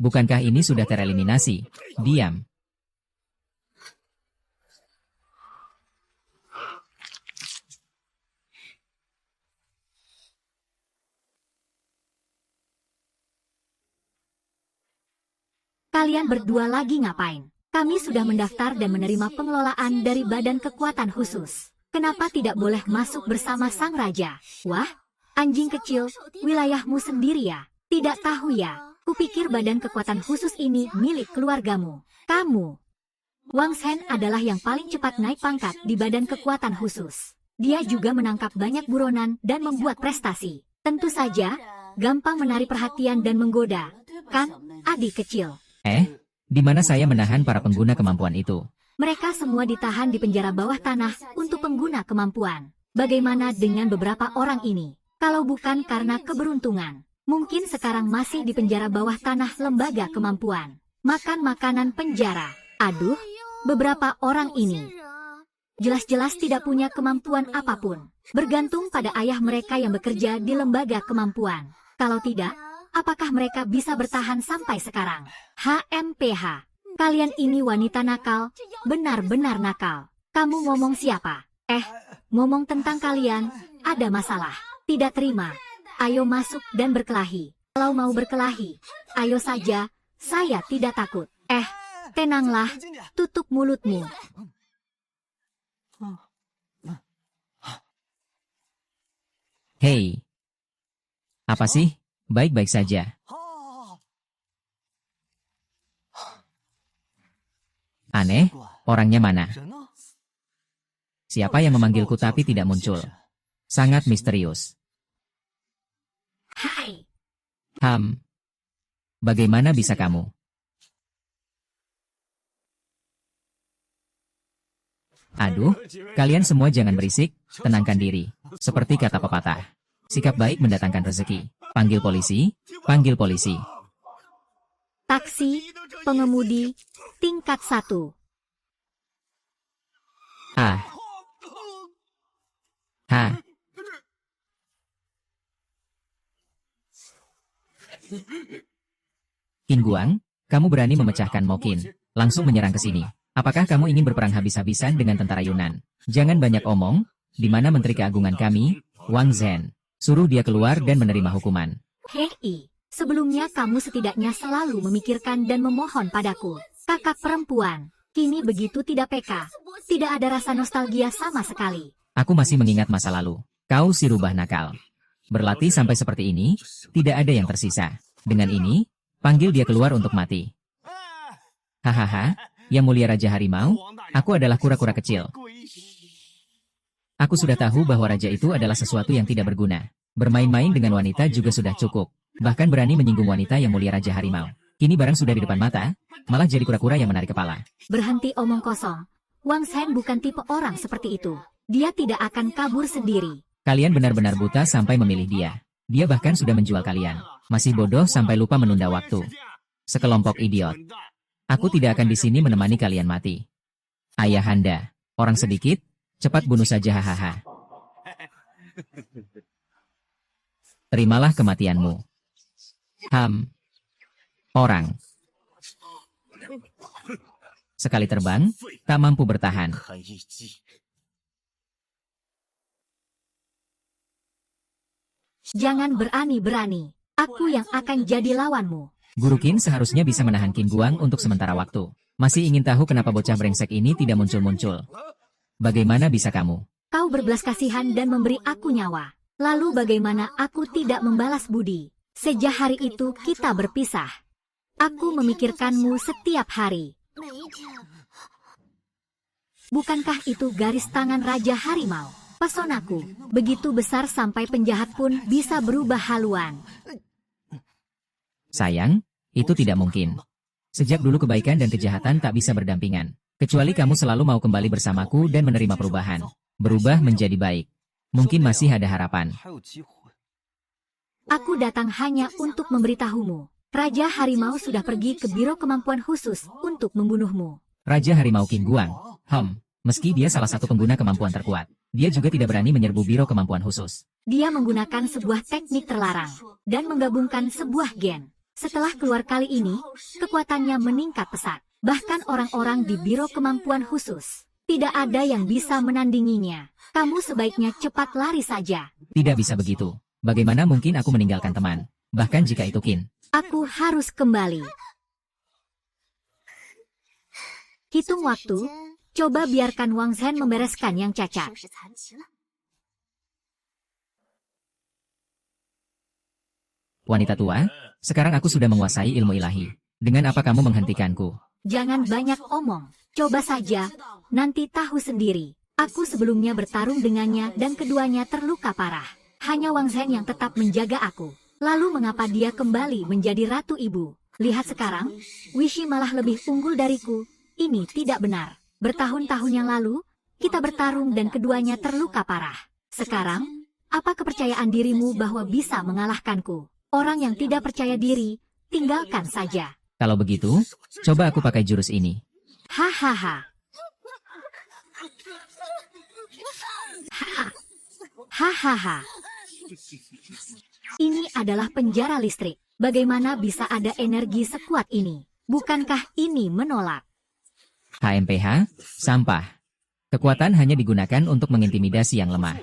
Bukankah ini sudah tereliminasi? Diam. Kalian berdua lagi ngapain? Kami sudah mendaftar dan menerima pengelolaan dari Badan Kekuatan Khusus. Kenapa tidak boleh masuk bersama sang raja? Wah, anjing kecil, wilayahmu sendiri ya? Tidak tahu ya? Kupikir Badan Kekuatan Khusus ini milik keluargamu. Kamu. Wang Shen adalah yang paling cepat naik pangkat di Badan Kekuatan Khusus. Dia juga menangkap banyak buronan dan membuat prestasi. Tentu saja, gampang menarik perhatian dan menggoda. Kan, adik kecil? Di mana saya menahan para pengguna kemampuan itu? Mereka semua ditahan di penjara bawah tanah untuk pengguna kemampuan. Bagaimana dengan beberapa orang ini? Kalau bukan karena keberuntungan, mungkin sekarang masih di penjara bawah tanah lembaga kemampuan. Makan makanan penjara. Aduh, beberapa orang ini jelas-jelas tidak punya kemampuan apapun. Bergantung pada ayah mereka yang bekerja di lembaga kemampuan. Kalau tidak, apakah mereka bisa bertahan sampai sekarang? HMPH. Kalian ini wanita nakal, benar-benar nakal. Kamu ngomong siapa? Ngomong tentang kalian, ada masalah. Tidak terima. Ayo masuk dan berkelahi. Kalau mau berkelahi, ayo saja, saya tidak takut. Tenanglah, tutup mulutmu. Hei. Apa sih? Baik-baik saja. Aneh, orangnya mana? Siapa yang memanggilku tapi tidak muncul? Sangat misterius. Hai, Bagaimana bisa kamu? Aduh, kalian semua jangan berisik, tenangkan diri. Seperti kata pepatah. Sikap baik mendatangkan rezeki. Panggil polisi, panggil polisi. taksi, pengemudi, tingkat 1. Ah. Ha. Qin Guang, kamu berani memecahkan Mokin, langsung menyerang ke sini. Apakah kamu ingin berperang habis-habisan dengan tentara Yunan? Jangan banyak omong, di mana Menteri Keagungan kami, Wang Zhen. Suruh dia keluar dan menerima hukuman. Hei, sebelumnya kamu setidaknya selalu memikirkan dan memohon padaku. Kakak perempuan, kini begitu tidak peka. Tidak ada rasa nostalgia sama sekali. Aku masih mengingat masa lalu. Kau si rubah nakal. Berlatih sampai seperti ini, tidak ada yang tersisa. Dengan ini, panggil dia keluar untuk mati. Hahaha, Yang Mulia Raja Harimau, aku adalah kura-kura kecil. Aku sudah tahu bahwa raja itu adalah sesuatu yang tidak berguna. Bermain-main dengan wanita juga sudah cukup. Bahkan berani menyinggung wanita Yang Mulia Raja Harimau. Kini barang sudah di depan mata, malah jadi kura-kura yang menarik kepala. Berhenti omong kosong. Wang Zhen bukan tipe orang seperti itu. Dia tidak akan kabur sendiri. Kalian benar-benar buta sampai memilih dia. Dia bahkan sudah menjual kalian. Masih bodoh sampai lupa menunda waktu. Sekelompok idiot. Aku tidak akan di sini menemani kalian mati. Ayahanda, orang sedikit, cepat bunuh saja hahaha. Terimalah kematianmu. Orang. Sekali terbang, tak mampu bertahan. Jangan berani-berani. Aku yang akan jadi lawanmu. Guru Qin seharusnya bisa menahan Qin Guang untuk sementara waktu. Masih ingin tahu kenapa bocah brengsek ini tidak muncul-muncul? Bagaimana bisa kamu? Kau berbelas kasihan dan memberi aku nyawa. Lalu bagaimana aku tidak membalas budi? Sejak hari itu kita berpisah. Aku memikirkanmu setiap hari. Bukankah itu garis tangan Raja Harimau? Pesonaku, begitu besar sampai penjahat pun bisa berubah haluan. Sayang, itu tidak mungkin. Sejak dulu kebaikan dan kejahatan tak bisa berdampingan. Kecuali kamu selalu mau kembali bersamaku dan menerima perubahan. Berubah menjadi baik. Mungkin masih ada harapan. Aku datang hanya untuk memberitahumu. Raja Harimau sudah pergi ke Biro Kemampuan Khusus untuk membunuhmu. Raja Harimau Qin Guang. Meski dia salah satu pengguna kemampuan terkuat, dia juga tidak berani menyerbu Biro Kemampuan Khusus. Dia menggunakan sebuah teknik terlarang dan menggabungkan sebuah gen. Setelah keluar kali ini, kekuatannya meningkat pesat. Bahkan orang-orang di Biro Kemampuan Khusus, tidak ada yang bisa menandinginya. Kamu sebaiknya cepat lari saja. Tidak bisa begitu. Bagaimana mungkin aku meninggalkan teman? Bahkan jika itu Qin. Aku harus kembali. Hitung waktu, coba biarkan Wang Zhen membereskan yang cacat. Wanita tua, sekarang aku sudah menguasai ilmu ilahi. Dengan apa kamu menghentikanku? Jangan banyak omong. Coba saja, nanti tahu sendiri. Aku sebelumnya bertarung dengannya dan keduanya terluka parah. Hanya Wang Zhen yang tetap menjaga aku. Lalu mengapa dia kembali menjadi ratu ibu? Lihat sekarang, Wishi malah lebih unggul dariku. Ini tidak benar. Bertahun-tahun yang lalu, kita bertarung dan keduanya terluka parah. Sekarang, apa kepercayaan dirimu bahwa bisa mengalahkanku? Orang yang tidak percaya diri, tinggalkan saja. Kalau begitu, coba aku pakai jurus ini. Hahaha. Hahaha. Ini adalah penjara listrik. Bagaimana bisa ada energi sekuat ini? Bukankah ini menolak? HMPH, sampah. Kekuatan hanya digunakan untuk mengintimidasi yang lemah.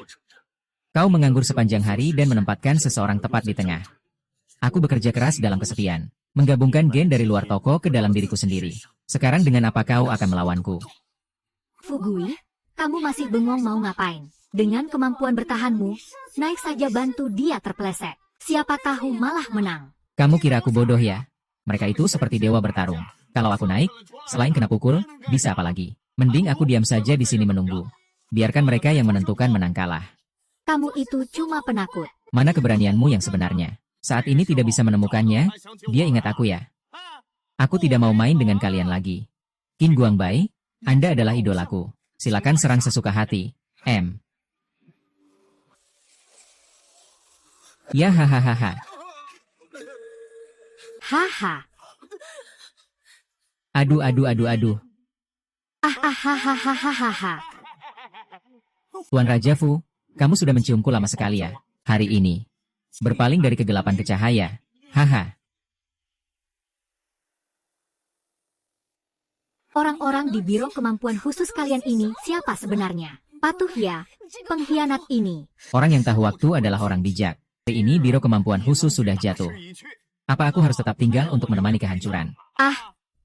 Kau menganggur sepanjang hari dan menempatkan seseorang tepat di tengah. Aku bekerja keras dalam kesepian, menggabungkan gen dari luar toko ke dalam diriku sendiri. Sekarang dengan apa kau akan melawanku? Fugui, kamu masih bengong mau ngapain? Dengan kemampuan bertahanmu, naik saja bantu dia terpeleset. Siapa tahu malah menang. Kamu kira aku bodoh ya? Mereka itu seperti dewa bertarung. Kalau aku naik, selain kena pukul, bisa apa lagi? Mending aku diam saja di sini menunggu. Biarkan mereka yang menentukan menang kalah. Kamu itu cuma penakut. Mana keberanianmu yang sebenarnya? Saat ini tidak bisa menemukannya, dia ingat aku ya. Aku tidak mau main dengan kalian lagi. Qin Guangbai, Anda adalah idolaku. Silakan serang sesuka hati. Ya hahaha. Haha. Aduh. Hahaha. Tuan Raja Fu, kamu sudah menciumku lama sekali ya. Hari ini. Berpaling dari kegelapan ke cahaya. Haha. Orang-orang di Biro Kemampuan Khusus kalian ini siapa sebenarnya? Patuh ya, pengkhianat ini. Orang yang tahu waktu adalah orang bijak. Hari ini Biro Kemampuan Khusus sudah jatuh. Apa aku harus tetap tinggal untuk menemani kehancuran?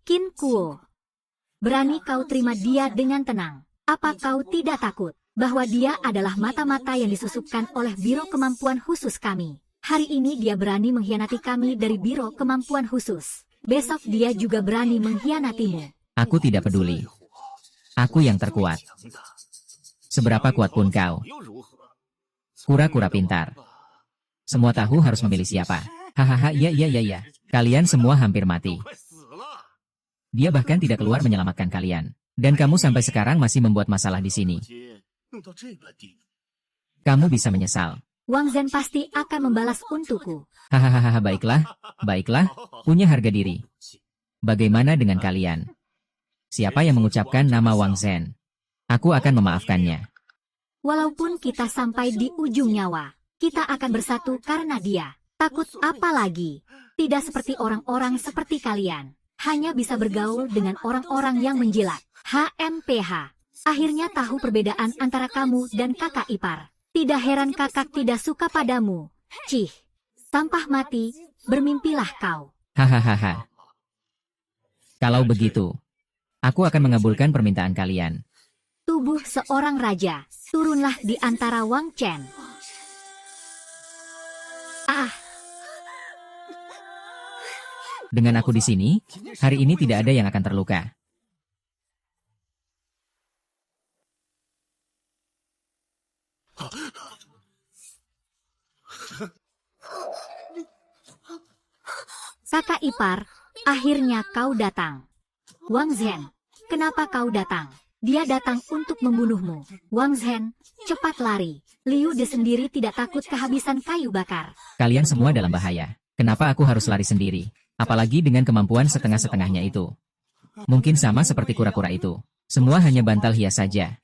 Qin Kuo. Berani kau terima dia dengan tenang. Apa kau tidak takut bahwa dia adalah mata-mata yang disusupkan oleh Biro Kemampuan Khusus kami? Hari ini dia berani mengkhianati kami dari Biro Kemampuan Khusus. Besok dia juga berani mengkhianatimu. Aku tidak peduli. Aku yang terkuat. Seberapa kuat pun kau. Kura-kura pintar. Semua tahu harus memilih siapa. Hahaha, iya. Kalian semua hampir mati. Dia bahkan tidak keluar menyelamatkan kalian. Dan kamu sampai sekarang masih membuat masalah di sini. Kamu bisa menyesal. Wang Zhen pasti akan membalas untukku. Hahaha, baiklah, punya harga diri. Bagaimana dengan kalian? Siapa yang mengucapkan nama Wang Zhen? Aku akan memaafkannya. Walaupun kita sampai di ujung nyawa, kita akan bersatu karena dia. Takut apa lagi? Tidak seperti orang-orang seperti kalian. Hanya bisa bergaul dengan orang-orang yang menjilat. HMPH. Akhirnya tahu perbedaan antara kamu dan kakak ipar. Tidak heran kakak tidak suka padamu. Cih. Sampah mati, bermimpilah kau. Hahaha. Kalau begitu, aku akan mengabulkan permintaan kalian. Tubuh seorang raja, turunlah di antara Wang Chen. Dengan aku di sini, hari ini tidak ada yang akan terluka. Kakak ipar, akhirnya kau datang. Wang Zhen, kenapa kau datang? Dia datang untuk membunuhmu. Wang Zhen, cepat lari. Liu De sendiri tidak takut kehabisan kayu bakar. Kalian semua dalam bahaya. Kenapa aku harus lari sendiri? Apalagi dengan kemampuan setengah-setengahnya itu. Mungkin sama seperti kura-kura itu. Semua hanya bantal hias saja.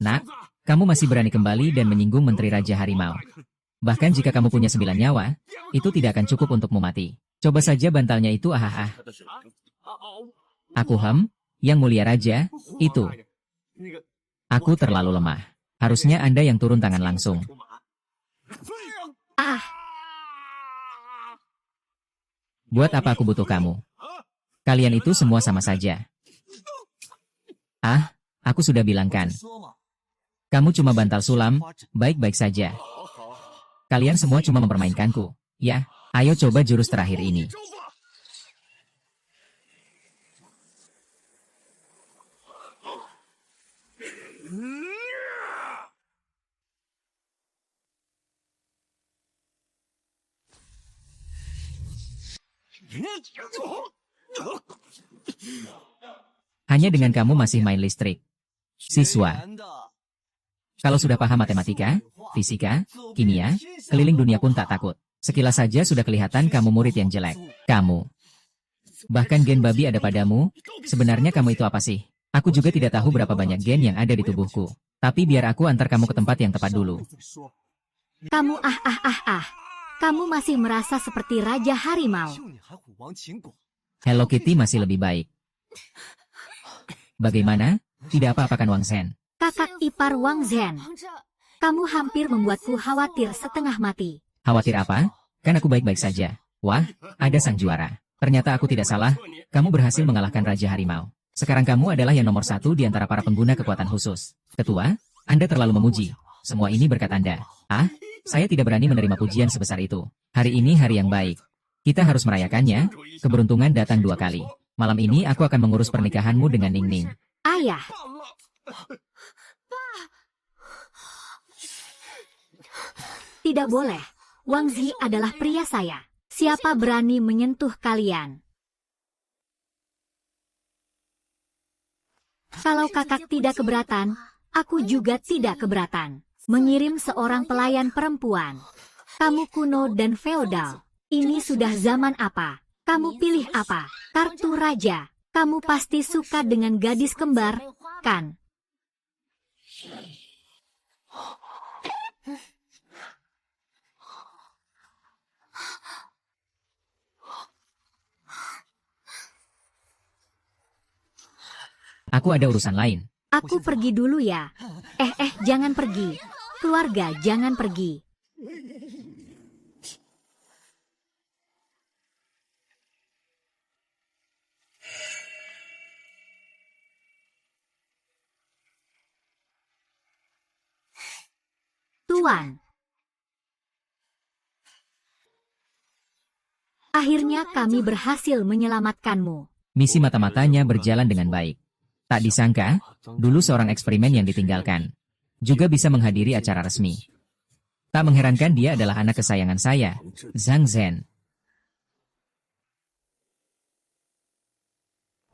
Nak, kamu masih berani kembali dan menyinggung Menteri Raja Harimau. Bahkan jika kamu punya 9 nyawa, itu tidak akan cukup untukmu mati. Coba saja bantalnya itu Aku yang mulia raja, itu. Aku terlalu lemah. Harusnya Anda yang turun tangan langsung. Buat apa aku butuh kamu? Kalian itu semua sama saja. Aku sudah bilang kan. Kamu cuma bantal sulam, baik-baik saja. Kalian semua cuma mempermainkanku. Ya, ayo coba jurus terakhir ini. Hanya dengan kamu masih main listrik. Siswa. Kalau sudah paham matematika, fisika, kimia, keliling dunia pun tak takut. Sekilas saja sudah kelihatan kamu murid yang jelek. Kamu. Bahkan gen babi ada padamu. Sebenarnya kamu itu apa sih? Aku juga tidak tahu berapa banyak gen yang ada di tubuhku. Tapi biar aku antar kamu ke tempat yang tepat dulu. Kamu Kamu masih merasa seperti Raja Harimau. Hello Kitty masih lebih baik. Bagaimana? Tidak apa-apa kan Wang Zhen? Kakak ipar Wang Zhen. Kamu hampir membuatku khawatir setengah mati. Khawatir apa? Kan aku baik-baik saja. Wah, ada sang juara. Ternyata aku tidak salah. Kamu berhasil mengalahkan Raja Harimau. Sekarang kamu adalah yang nomor 1 di antara para pengguna kekuatan khusus. Ketua, Anda terlalu memuji. Semua ini berkat Anda. Saya tidak berani menerima pujian sebesar itu. Hari ini hari yang baik. Kita harus merayakannya. Keberuntungan datang 2 kali. Malam ini aku akan mengurus pernikahanmu dengan Ning Ning. Ayah. Tidak boleh. Wang Zi adalah pria saya. Siapa berani menyentuh kalian? Kalau kakak tidak keberatan, aku juga tidak keberatan. Mengirim seorang pelayan perempuan. Kamu kuno dan feodal. Ini sudah zaman apa? Kamu pilih apa? Kartu raja. Kamu pasti suka dengan gadis kembar, kan? Aku ada urusan lain. Aku pergi dulu ya. Jangan pergi. Keluarga, jangan pergi. Tuan. Akhirnya kami berhasil menyelamatkanmu. Misi mata-matanya berjalan dengan baik. Tak disangka, dulu seorang eksperimen yang ditinggalkan juga bisa menghadiri acara resmi. Tak mengherankan dia adalah anak kesayangan saya, Zhang Zhen.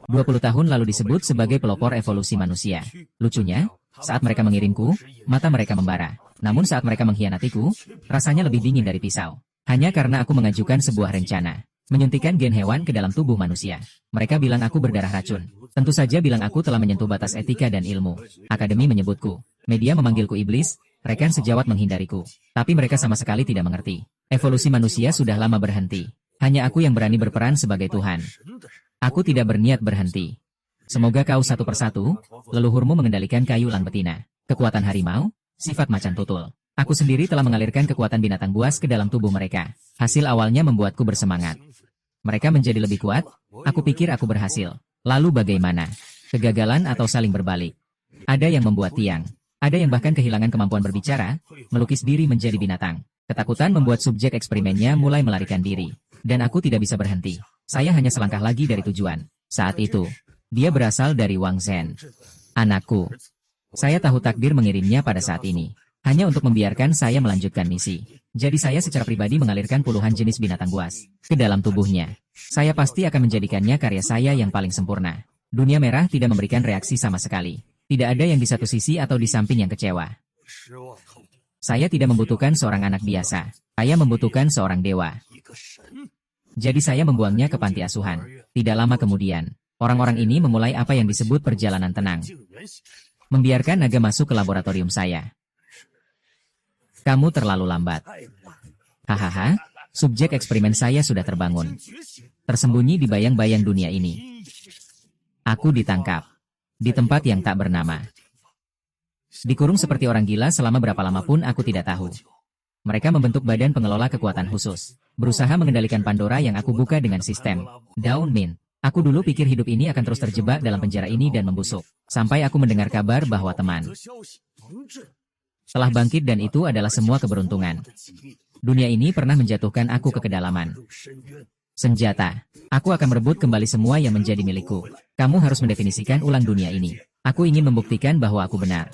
20 tahun lalu disebut sebagai pelopor evolusi manusia. Lucunya, saat mereka mengirimku, mata mereka membara. Namun saat mereka mengkhianatiku, rasanya lebih dingin dari pisau. Hanya karena aku mengajukan sebuah rencana. Menyuntikkan gen hewan ke dalam tubuh manusia. Mereka bilang aku berdarah racun. Tentu saja bilang aku telah menyentuh batas etika dan ilmu. Akademi menyebutku. Media memanggilku iblis, rekan sejawat menghindariku. Tapi mereka sama sekali tidak mengerti. Evolusi manusia sudah lama berhenti. Hanya aku yang berani berperan sebagai Tuhan. Aku tidak berniat berhenti. Semoga kau satu persatu, leluhurmu mengendalikan kayu lang betina. Kekuatan harimau, sifat macan tutul. Aku sendiri telah mengalirkan kekuatan binatang buas ke dalam tubuh mereka. Hasil awalnya membuatku bersemangat. Mereka menjadi lebih kuat, aku pikir aku berhasil. Lalu bagaimana? Kegagalan atau saling berbalik? Ada yang membuat tiang. Ada yang bahkan kehilangan kemampuan berbicara, melukis diri menjadi binatang. Ketakutan membuat subjek eksperimennya mulai melarikan diri. Dan aku tidak bisa berhenti. Saya hanya selangkah lagi dari tujuan. Saat itu, dia berasal dari Wang Zhen. Anakku. Saya tahu takdir mengirimnya pada saat ini. Hanya untuk membiarkan saya melanjutkan misi. Jadi saya secara pribadi mengalirkan puluhan jenis binatang buas ke dalam tubuhnya. Saya pasti akan menjadikannya karya saya yang paling sempurna. Dunia merah tidak memberikan reaksi sama sekali. Tidak ada yang di satu sisi atau di samping yang kecewa. Saya tidak membutuhkan seorang anak biasa. Saya membutuhkan seorang dewa. Jadi saya membuangnya ke panti asuhan. Tidak lama kemudian, orang-orang ini memulai apa yang disebut perjalanan tenang. Membiarkan naga masuk ke laboratorium saya. Kamu terlalu lambat. Hahaha, subjek eksperimen saya sudah terbangun. Tersembunyi di bayang-bayang dunia ini. Aku ditangkap. Di tempat yang tak bernama. Dikurung seperti orang gila selama berapa lama pun aku tidak tahu. Mereka membentuk badan pengelola kekuatan khusus. Berusaha mengendalikan Pandora yang aku buka dengan sistem Daun Min. Aku dulu pikir hidup ini akan terus terjebak dalam penjara ini dan membusuk. Sampai aku mendengar kabar bahwa teman telah bangkit dan itu adalah semua keberuntungan. Dunia ini pernah menjatuhkan aku ke kedalaman. Senjata. Aku akan merebut kembali semua yang menjadi milikku. Kamu harus mendefinisikan ulang dunia ini. Aku ingin membuktikan bahwa aku benar.